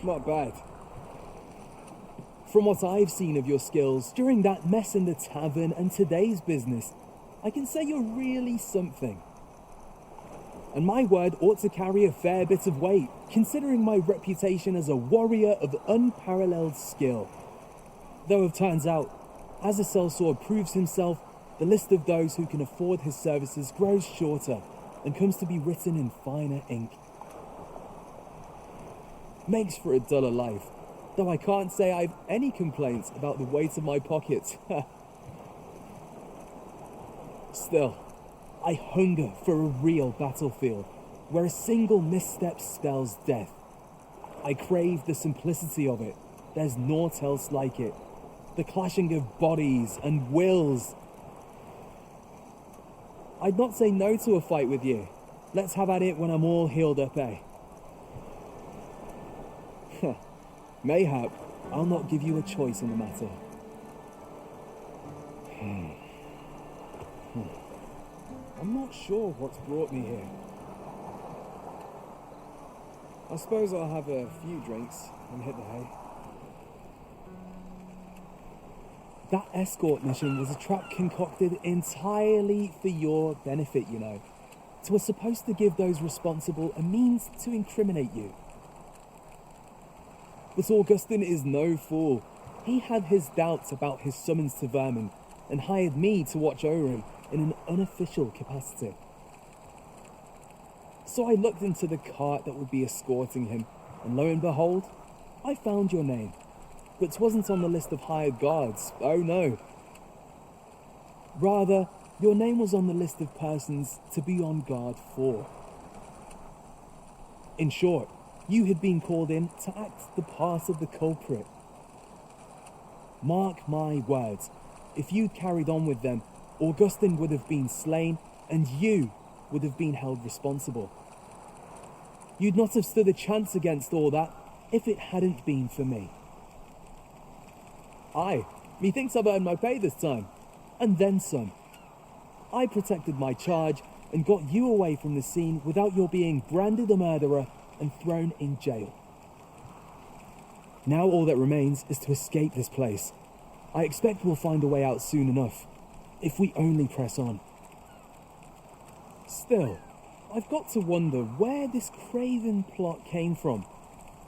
Not bad. From what I've seen of your skills during that mess in the tavern and today's business, I can say you're really something. And my word ought to carry a fair bit of weight, considering my reputation as a warrior of unparalleled skill. Though it turns out, as the sellsword proves himself, the list of those who can afford his services grows shorter and comes to be written in finer ink. Makes for a duller life, though I can't say I've any complaints about the weight of my pockets. Still, I hunger for a real battlefield, where a single misstep spells death. I crave the simplicity of it. There's naught else like it. The clashing of bodies and wills. I'd not say no to a fight with you. Let's have at it when I'm all healed up, eh? Mayhap, I'll not give you a choice in the matter. I'm not sure what's brought me here. I suppose I'll have a few drinks and hit the hay. That escort mission was a trap concocted entirely for your benefit, you know. It was supposed to give those responsible a means to incriminate you. But Augustin is no fool. He had his doubts about his summons to Vermin and hired me to watch over him in an unofficial capacity. So I looked into the cart that would be escorting him, and lo and behold, I found your name. But 'twasn't on the list of hired guards, oh no. Rather, your name was on the list of persons to be on guard for. In short, you had been called in to act the part of the culprit. Mark my words, if you'd carried on with them, Augustin would have been slain, and you would have been held responsible. You'd not have stood a chance against all that if it hadn't been for me. Aye, methinks I've earned my pay this time, and then some. I protected my charge and got you away from the scene without your being branded a murderer and thrown in jail. Now all that remains is to escape this place. I expect we'll find a way out soon enough, if we only press on. Still, I've got to wonder where this craven plot came from,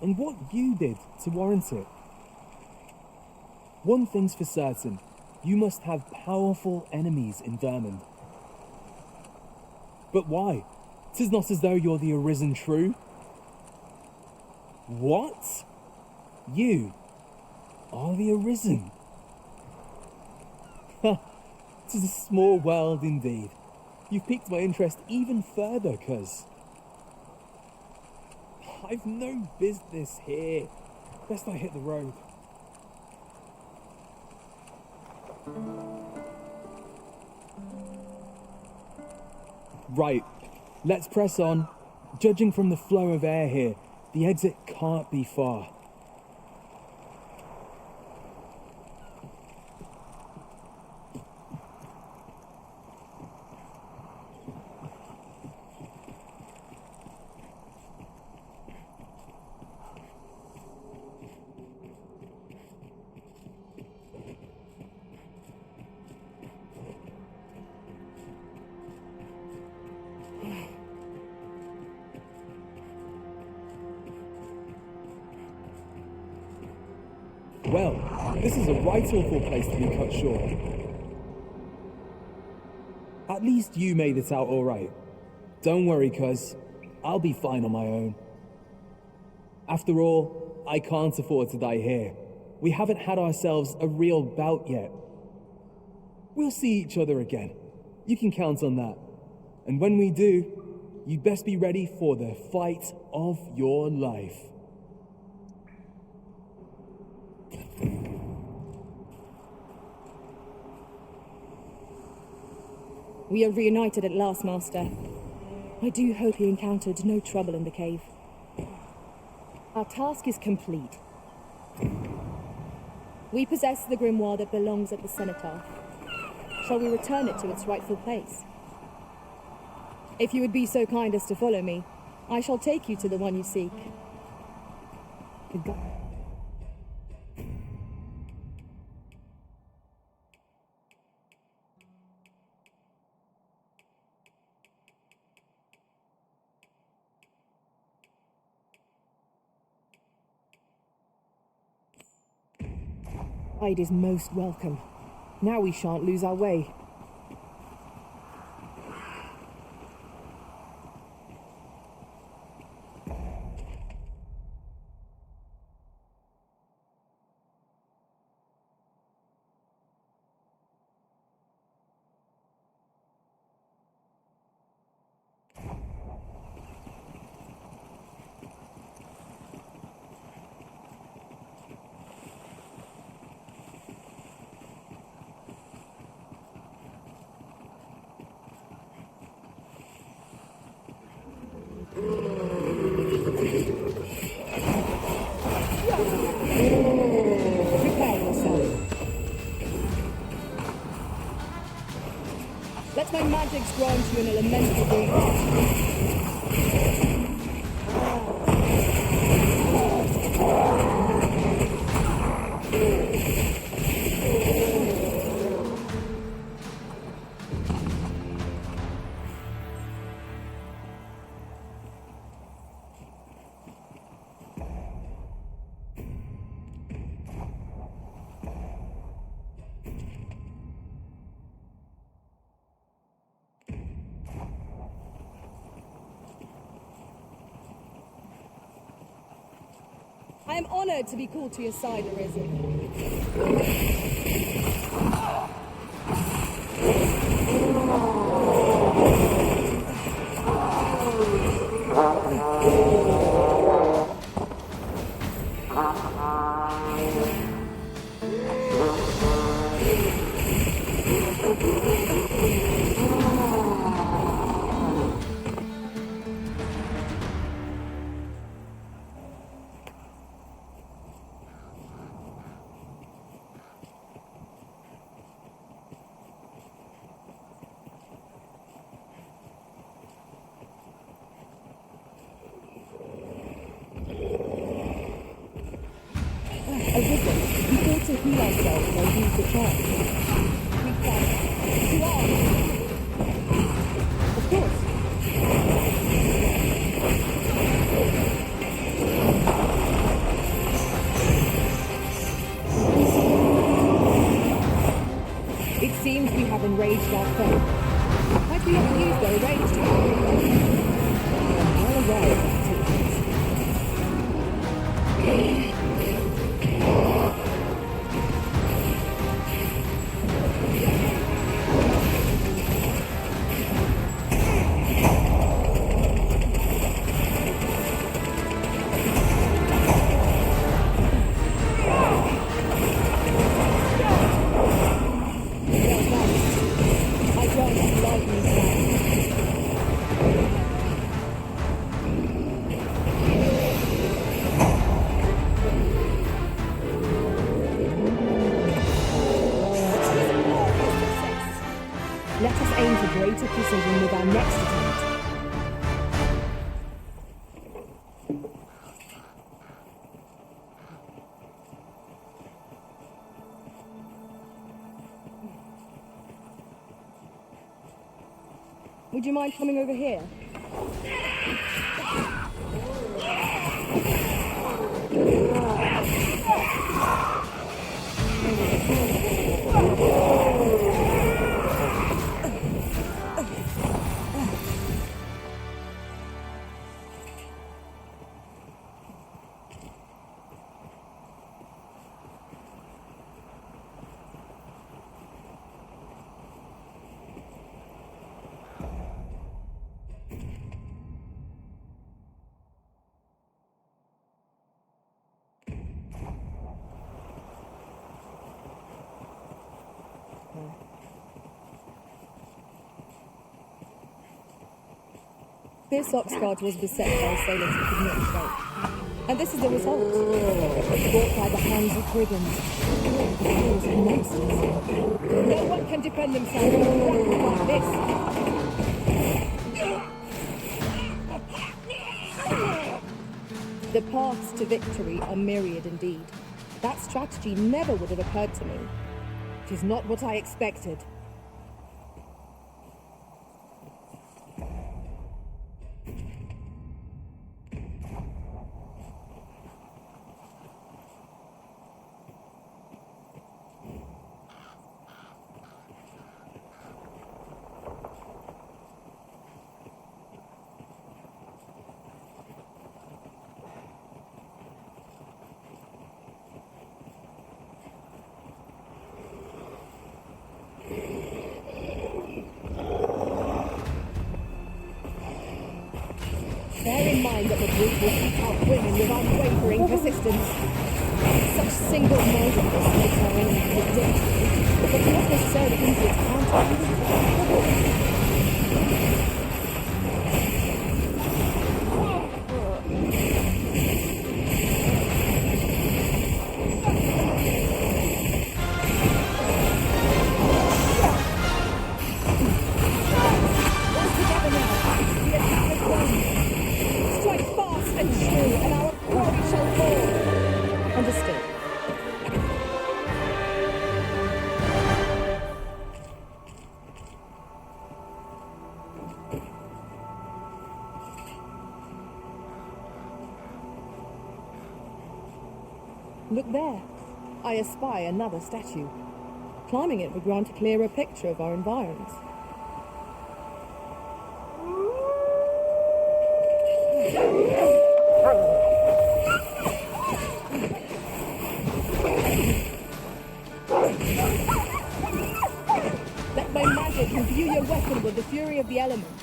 and what you did to warrant it. One thing's for certain, you must have powerful enemies in Vermin. But why? 'Tis not as though you're the arisen true. What? You are the arisen? Ha! 'Tis a small world indeed. You've piqued my interest even further, cuz I've no business here. Best I hit the road. Right, let's press on. Judging from the flow of air here, the exit can't be far. Well, this is a right awful place to be cut short. At least you made it out all right. Don't worry, cuz I'll be fine on my own. After all, I can't afford to die here. We haven't had ourselves a real bout yet. We'll see each other again. You can count on that. And when we do, you'd best be ready for the fight of your life. We are reunited at last, Master. I do hope you encountered no trouble in the cave. Our task is complete. We possess the grimoire that belongs at the cenotaph. Shall we return it to its rightful place? If you would be so kind as to follow me, I shall take you to the one you seek. like a gun. Guide is most welcome. Now we shan't lose our way. Let my magics grant you an elemental breeze. I am honored to be called to your side, Arisen. Arisen, we ought to heal ourselves and use the church. We can. You are. Of course. It seems we have enraged our foe. Might we ever use their rage to I'm well aware of activities. Let us aim for greater precision with our next attempt. Would you mind coming over here? This Oxguard was beset by assailants who could not escape. And this is the result. Fought by the hands of brigands. Fools and monsters. No one can defend themselves against a weapon like this. The paths to victory are myriad indeed. That strategy never would have occurred to me. It is not what I expected. Bear in mind that the brute will seek out women with unwavering persistence. Such single-mindedness makes our enemy predictable, but not necessarily easy to counter. Look there. I espy another statue. Climbing it would grant a clearer picture of our environs. Let my magic imbue your weapon with the fury of the elements.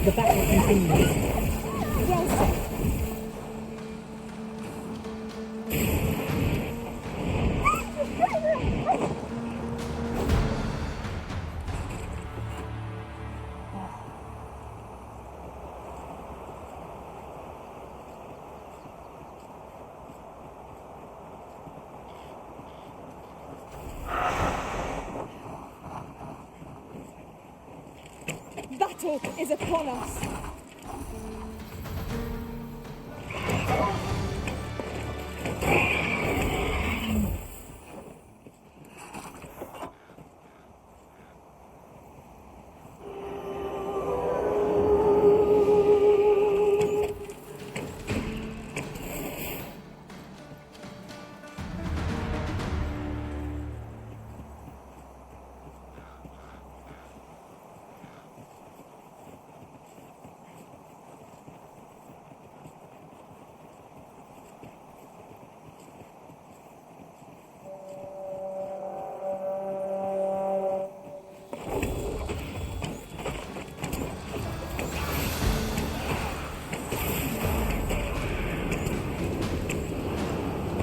The battle continues. Well said. Battle is upon us.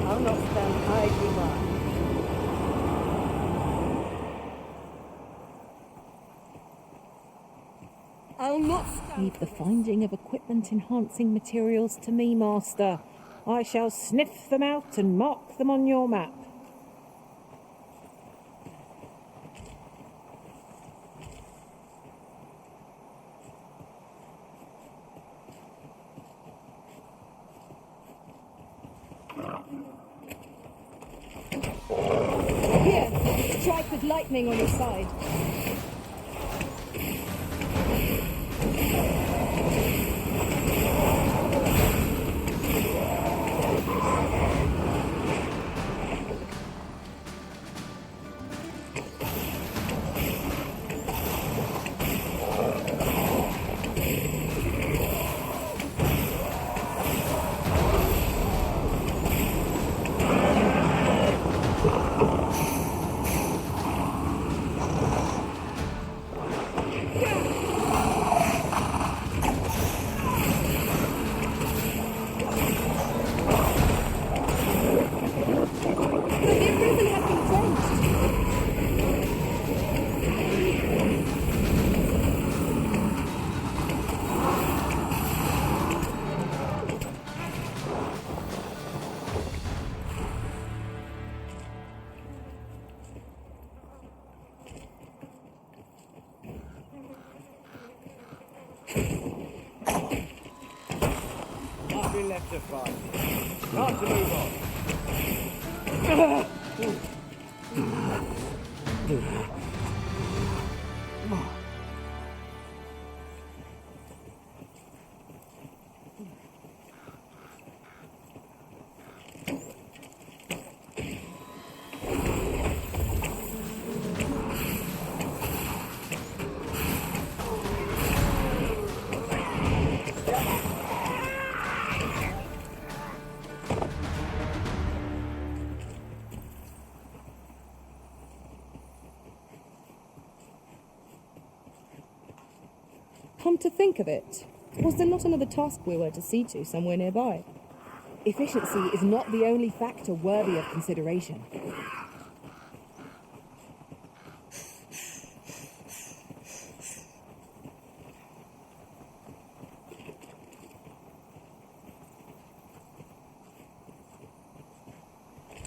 I'll not stand idly by. I'll not stand. Leave the finding of equipment-enhancing materials to me, Master. I shall sniff them out and mark them on your map. Here, strike with lightning on your side. have to fight. Time to move on. Come to think of it, was there not another task we were to see to somewhere nearby? Efficiency is not the only factor worthy of consideration.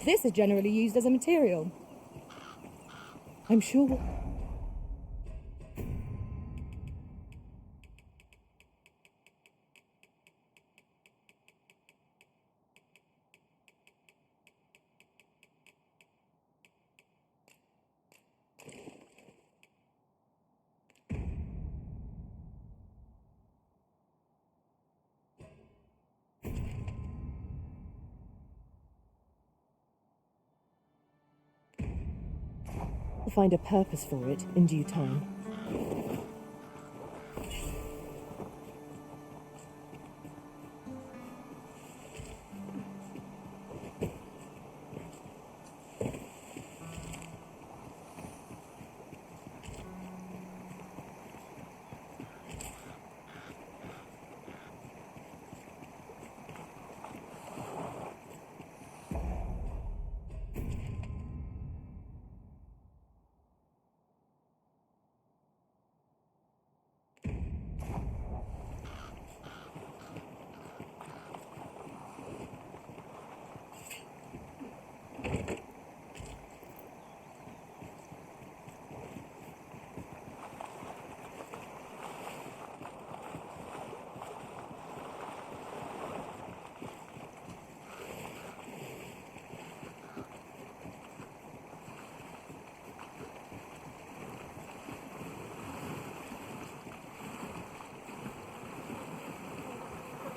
This is generally used as a material. I'm sure... We'll find a purpose for it in due time.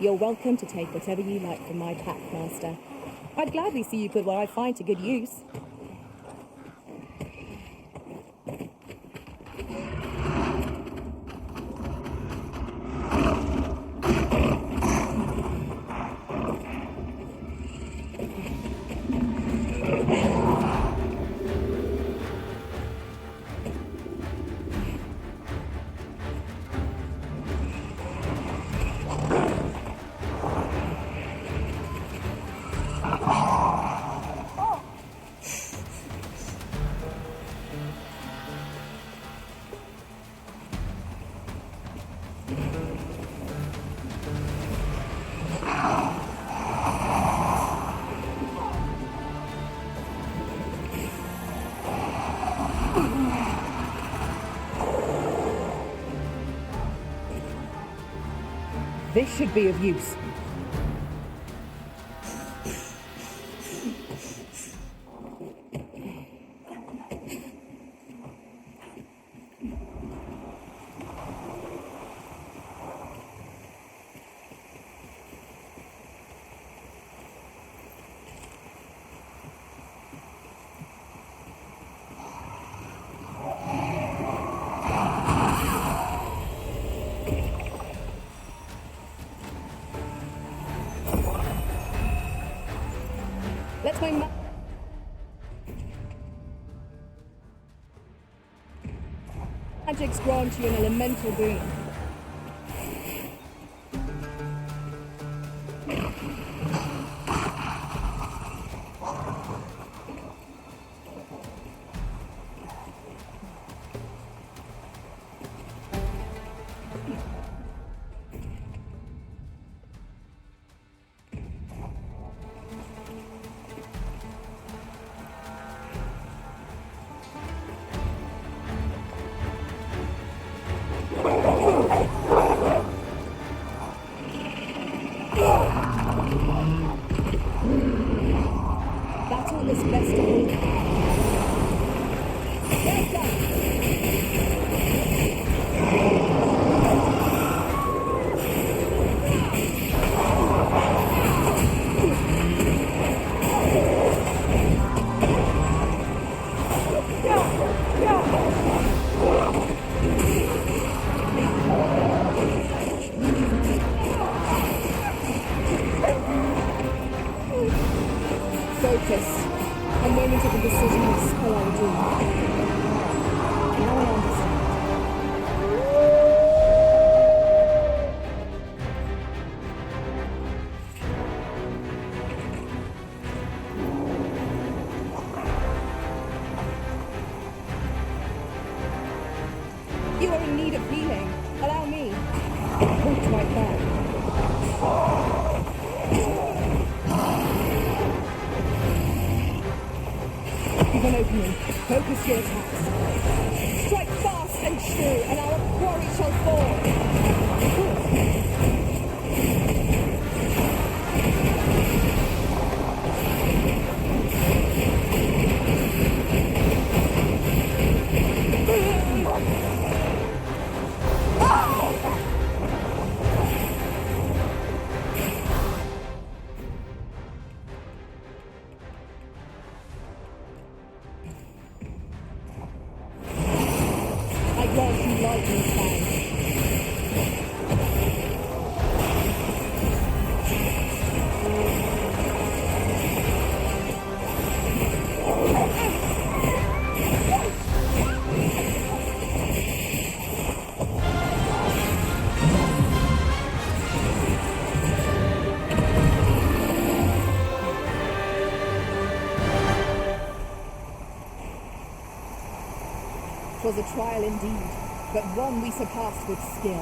You're welcome to take whatever you like from my pack, Master. I'd gladly see you put what I find to good use. This should be of use. Let's my magics grant you an elemental boon. countless best of all. Well done! Focus. A moment of indecision will spell our doom. Now I understand. You are in need of healing. Allow me. Point right there. Give an opening. Focus your attacks. Strike fast and true, and our quarry shall fall. I grant you lightning fang. Was a trial indeed, but one we surpassed with skill.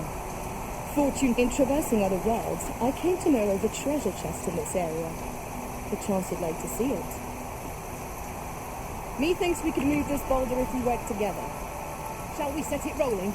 Fortune in traversing other worlds, I came to know of a treasure chest in this area. Perchance you'd like to see it. Methinks we could move this boulder if we work together. Shall we set it rolling?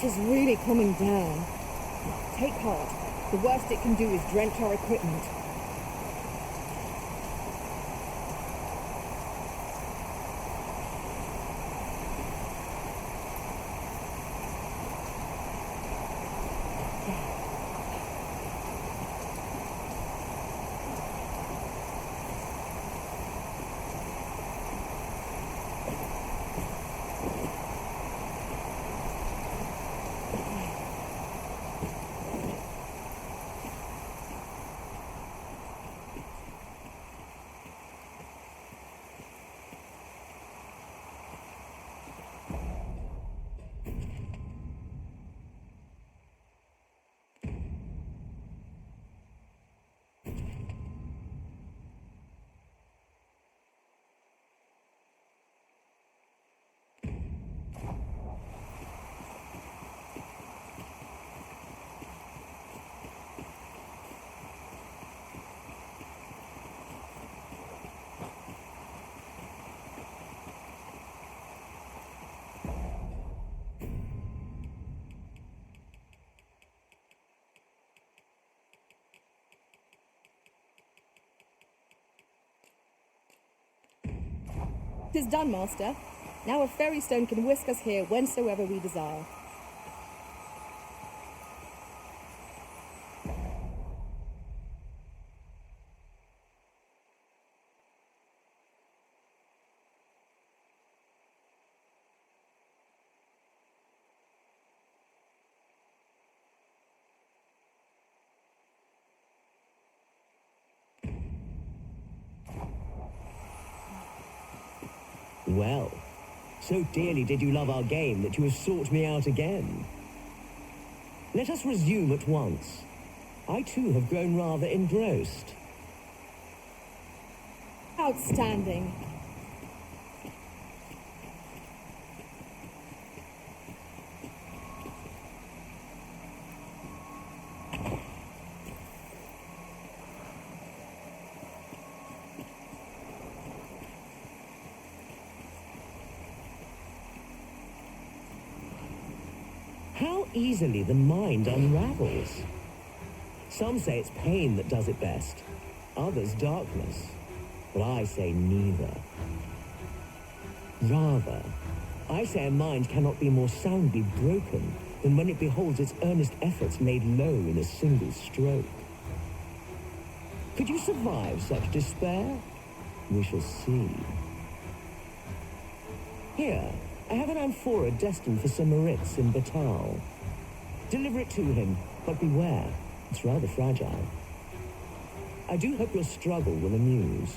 It is really coming down. Take heart. The worst it can do is drench our equipment. 'Tis done, master. Now a fairy stone can whisk us here whensoever we desire. Well, so dearly did you love our game that you have sought me out again. Let us resume at once. I too have grown rather engrossed. Outstanding. How easily the mind unravels. Some say it's pain that does it best, others darkness, but I say neither. Rather, I say a mind cannot be more soundly broken than when it beholds its earnest efforts laid low in a single stroke. Could you survive such despair? We shall see. Here, I have an amphora destined for Sir Moritz in Batal. Deliver it to him, but beware, it's rather fragile. I do hope your struggle will amuse.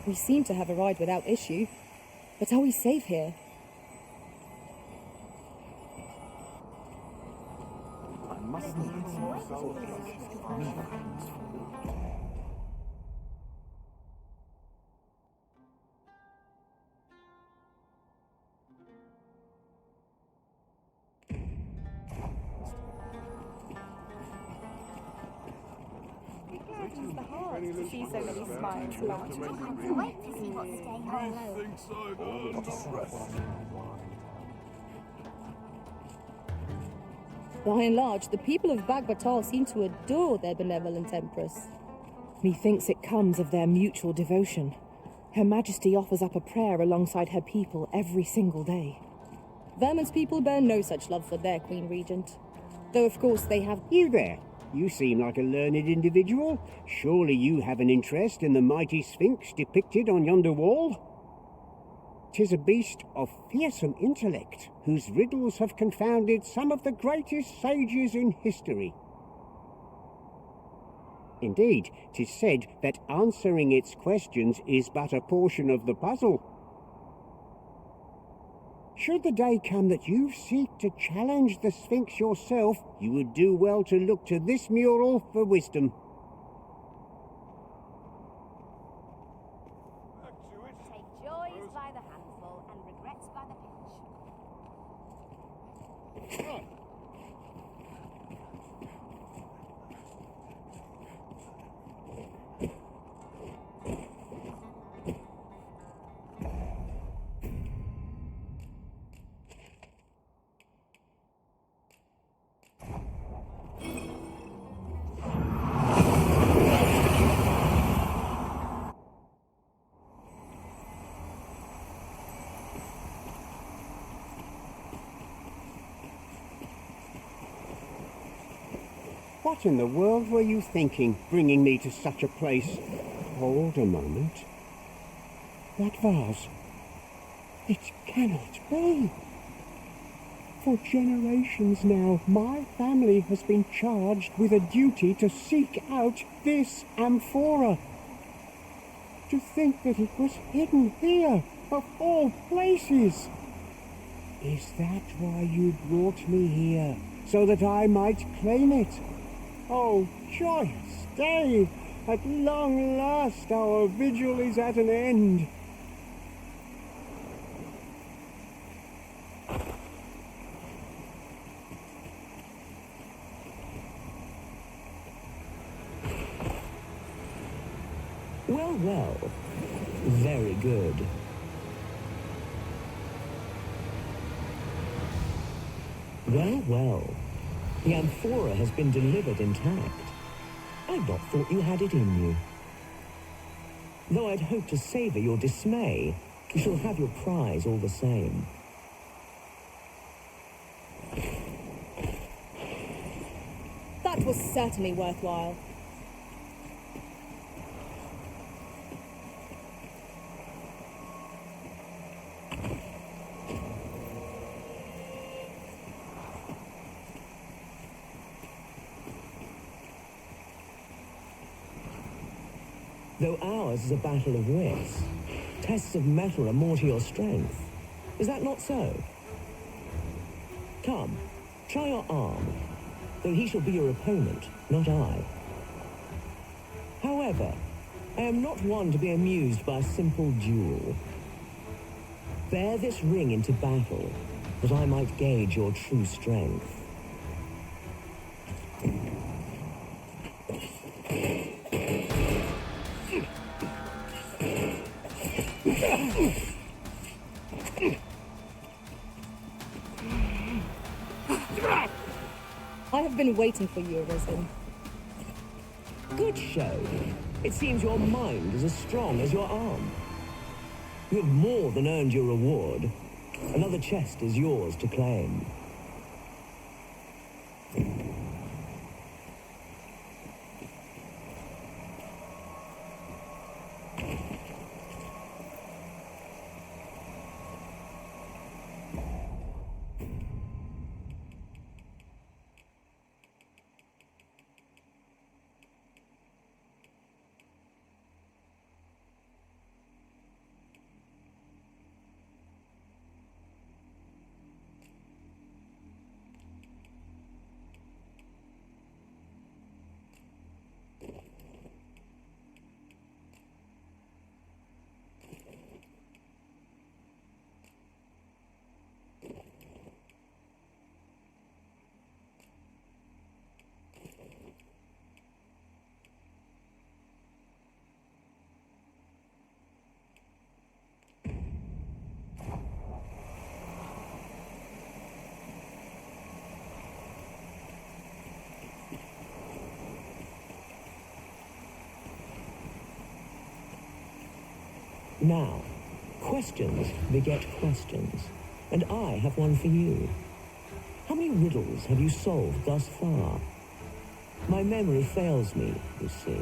We seem to have arrived without issue. But are we safe here? I must needs so It's the heart to see so many smiles about you. I can't wait to see what's staying By and large, the people of Bagbatal seem to adore their benevolent empress. Methinks it comes of their mutual devotion. Her Majesty offers up a prayer alongside her people every single day. Vermon's people bear no such love for their Queen Regent. Though, of course, they have... You there? You seem like a learned individual. Surely you have an interest in the mighty Sphinx depicted on yonder wall? 'Tis a beast of fearsome intellect, whose riddles have confounded some of the greatest sages in history. Indeed, 'tis said that answering its questions is but a portion of the puzzle. Should the day come that you seek to challenge the Sphinx yourself, you would do well to look to this mural for wisdom. Take joys by the handful and regrets by the pinch. What in the world were you thinking, bringing me to such a place? Hold a moment. That vase. It cannot be. For generations now, my family has been charged with a duty to seek out this amphora. To think that it was hidden here, of all places! Is that why you brought me here? So that I might claim it? Oh, joyous day! At long last our vigil is at an end. Well, well. Very good. Well, well. The amphora has been delivered intact. I'd not thought you had it in you. Though I'd hoped to savor your dismay, you shall have your prize all the same. That was certainly worthwhile. Though ours is a battle of wits, tests of metal are more to your strength. Is that not so? Come, try your arm, though he shall be your opponent, not I. However, I am not one to be amused by a simple duel. Bear this ring into battle, that I might gauge your true strength. I have been waiting for you, Arisen. Good show. It seems your mind is as strong as your arm. You have more than earned your reward. Another chest is yours to claim. Now, questions beget questions, and I have one for you. How many riddles have you solved thus far? My memory fails me, you see.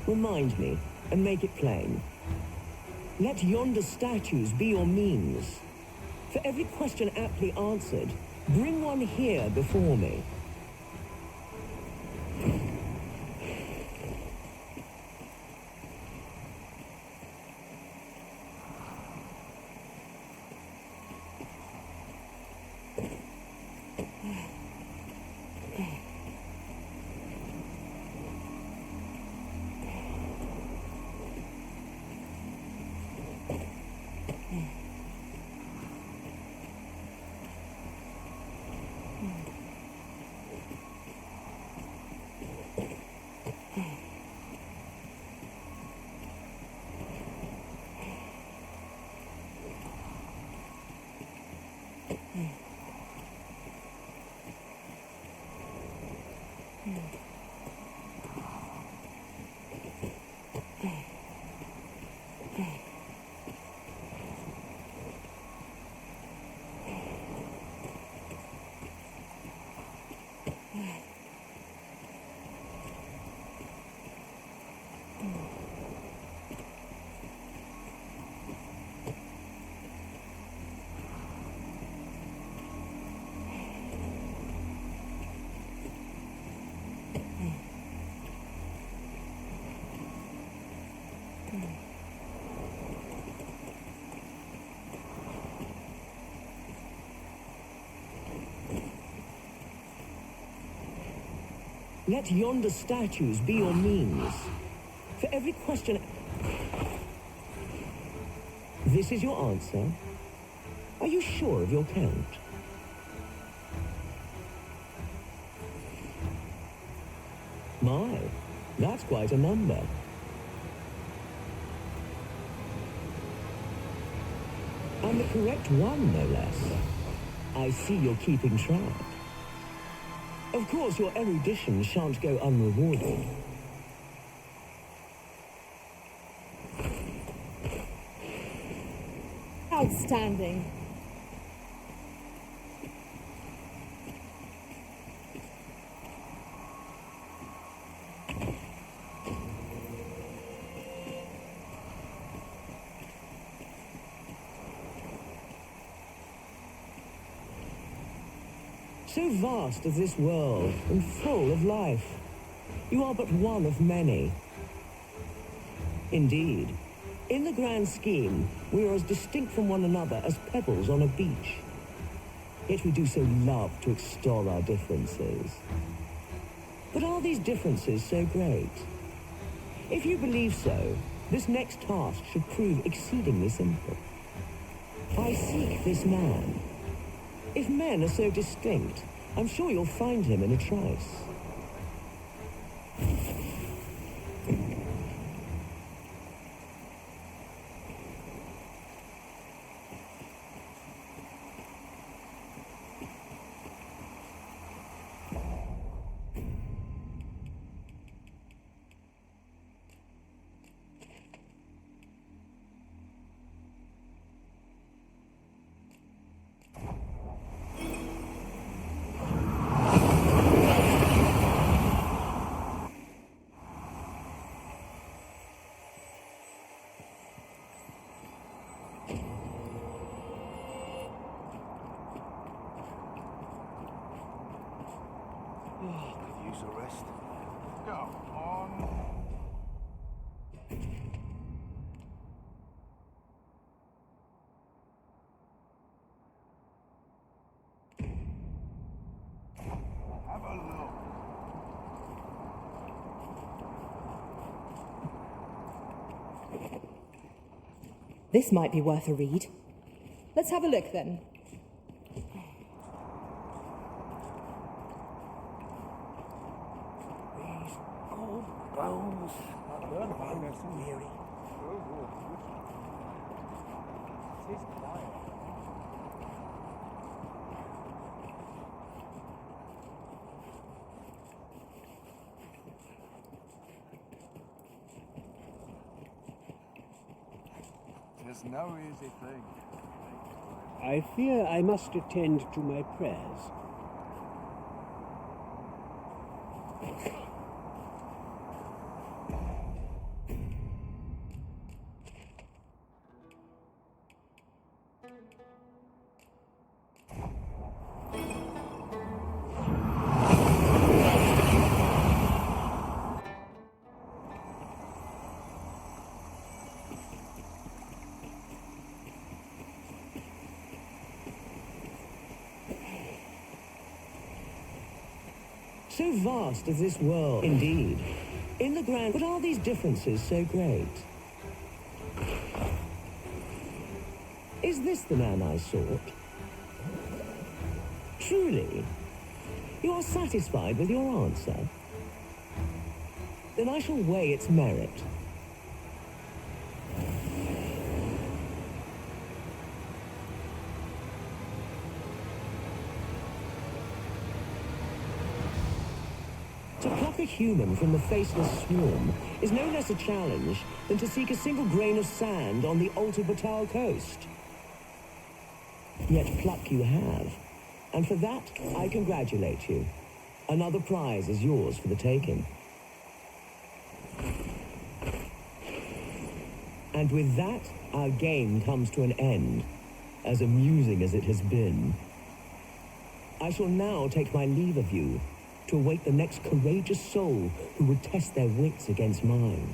Remind me, and make it plain. Let yonder statues be your means. For every question aptly answered, bring one here before me. Let yonder statues be your means. For every question... This is your answer? Are you sure of your count? My, that's quite a number. And the correct one, no less. I see you're keeping track. Of course, your erudition shan't go unrewarded. Outstanding. So vast is this world, and full of life. You are but one of many. Indeed, in the grand scheme, we are as distinct from one another as pebbles on a beach. Yet we do so love to extol our differences. But are these differences so great? If you believe so, this next task should prove exceedingly simple. I seek this man. If men are so distinct, I'm sure you'll find him in a trice. Could use a rest. Go on. Have a look. This might be worth a read. Let's have a look then. Bones. Weary. There's no easy thing. I fear I must attend to my prayers. So vast is this world, indeed. In the grand, but are these differences so great? Is this the man I sought? Truly? You are satisfied with your answer? Then I shall weigh its merit. To pluck a human from the faceless swarm is no less a challenge than to seek a single grain of sand on the Alta Batal coast. Yet pluck you have, and for that I congratulate you. Another prize is yours for the taking. And with that, our game comes to an end, as amusing as it has been. I shall now take my leave of you, to await the next courageous soul who would test their wits against mine.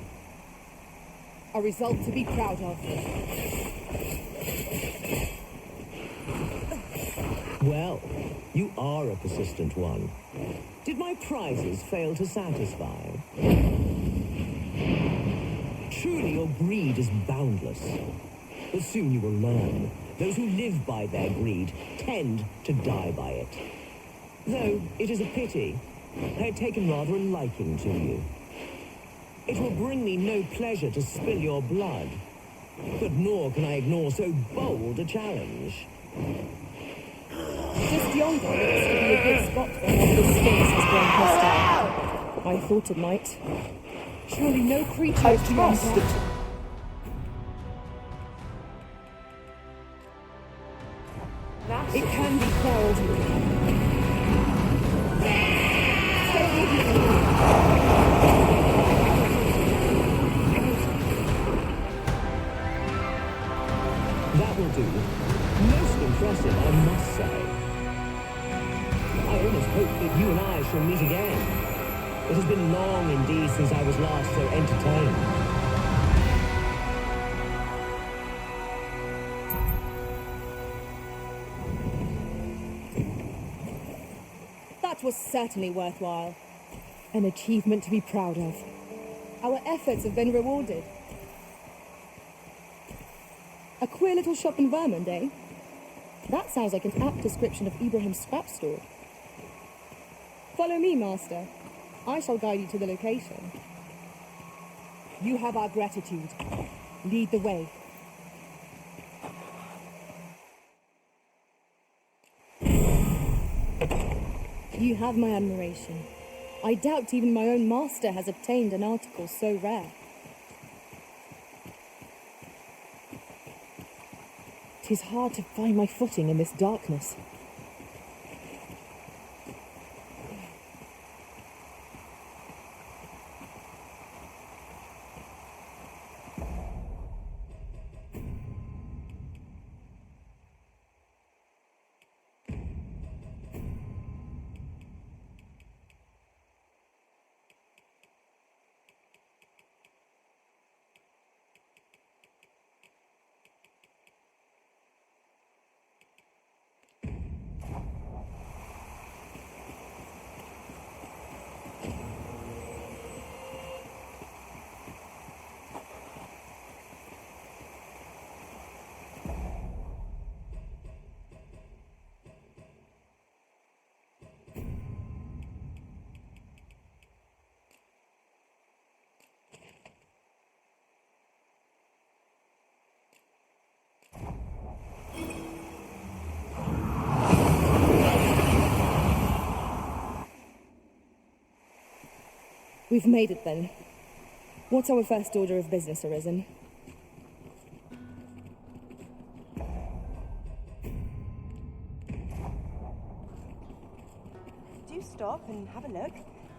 A result to be proud of. Well, You are a persistent one. Did my prizes fail to satisfy? Truly, your greed is boundless. But soon you will learn. Those who live by their greed tend to die by it. Though it is a pity, I had taken rather a liking to you. It will bring me no pleasure to spill your blood, but nor can I ignore so bold a challenge. Just yonder looks to be a good spot for where the Sphinx has grown hostile. I thought it might. Surely no creature is beyond that. It can be quelled. Stay with me. That will do. Most impressive, I must say. I almost hope that you and I shall meet again. It has been long indeed since I was last so entertained. That was certainly worthwhile. An achievement to be proud of. Our efforts have been rewarded. A queer little shop in Vermont, eh? That sounds like an apt description of Ibrahim's scrap store. Follow me, Master. I shall guide you to the location. You have our gratitude. Lead the way. You have my admiration. I doubt even my own master has obtained an article so rare. 'Tis hard to find my footing in this darkness. We've made it then. What's our first order of business, Arisen? Do stop and have a look.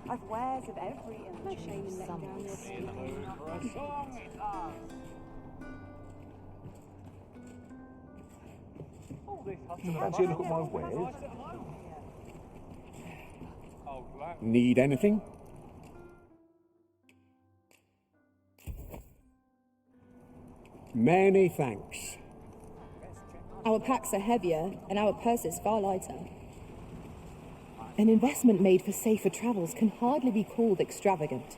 I've wares of every ilk shade and letting down your skin. Fancy a look at my wares? Need anything? Many thanks. Our packs are heavier and our purses far lighter. An investment made for safer travels can hardly be called extravagant.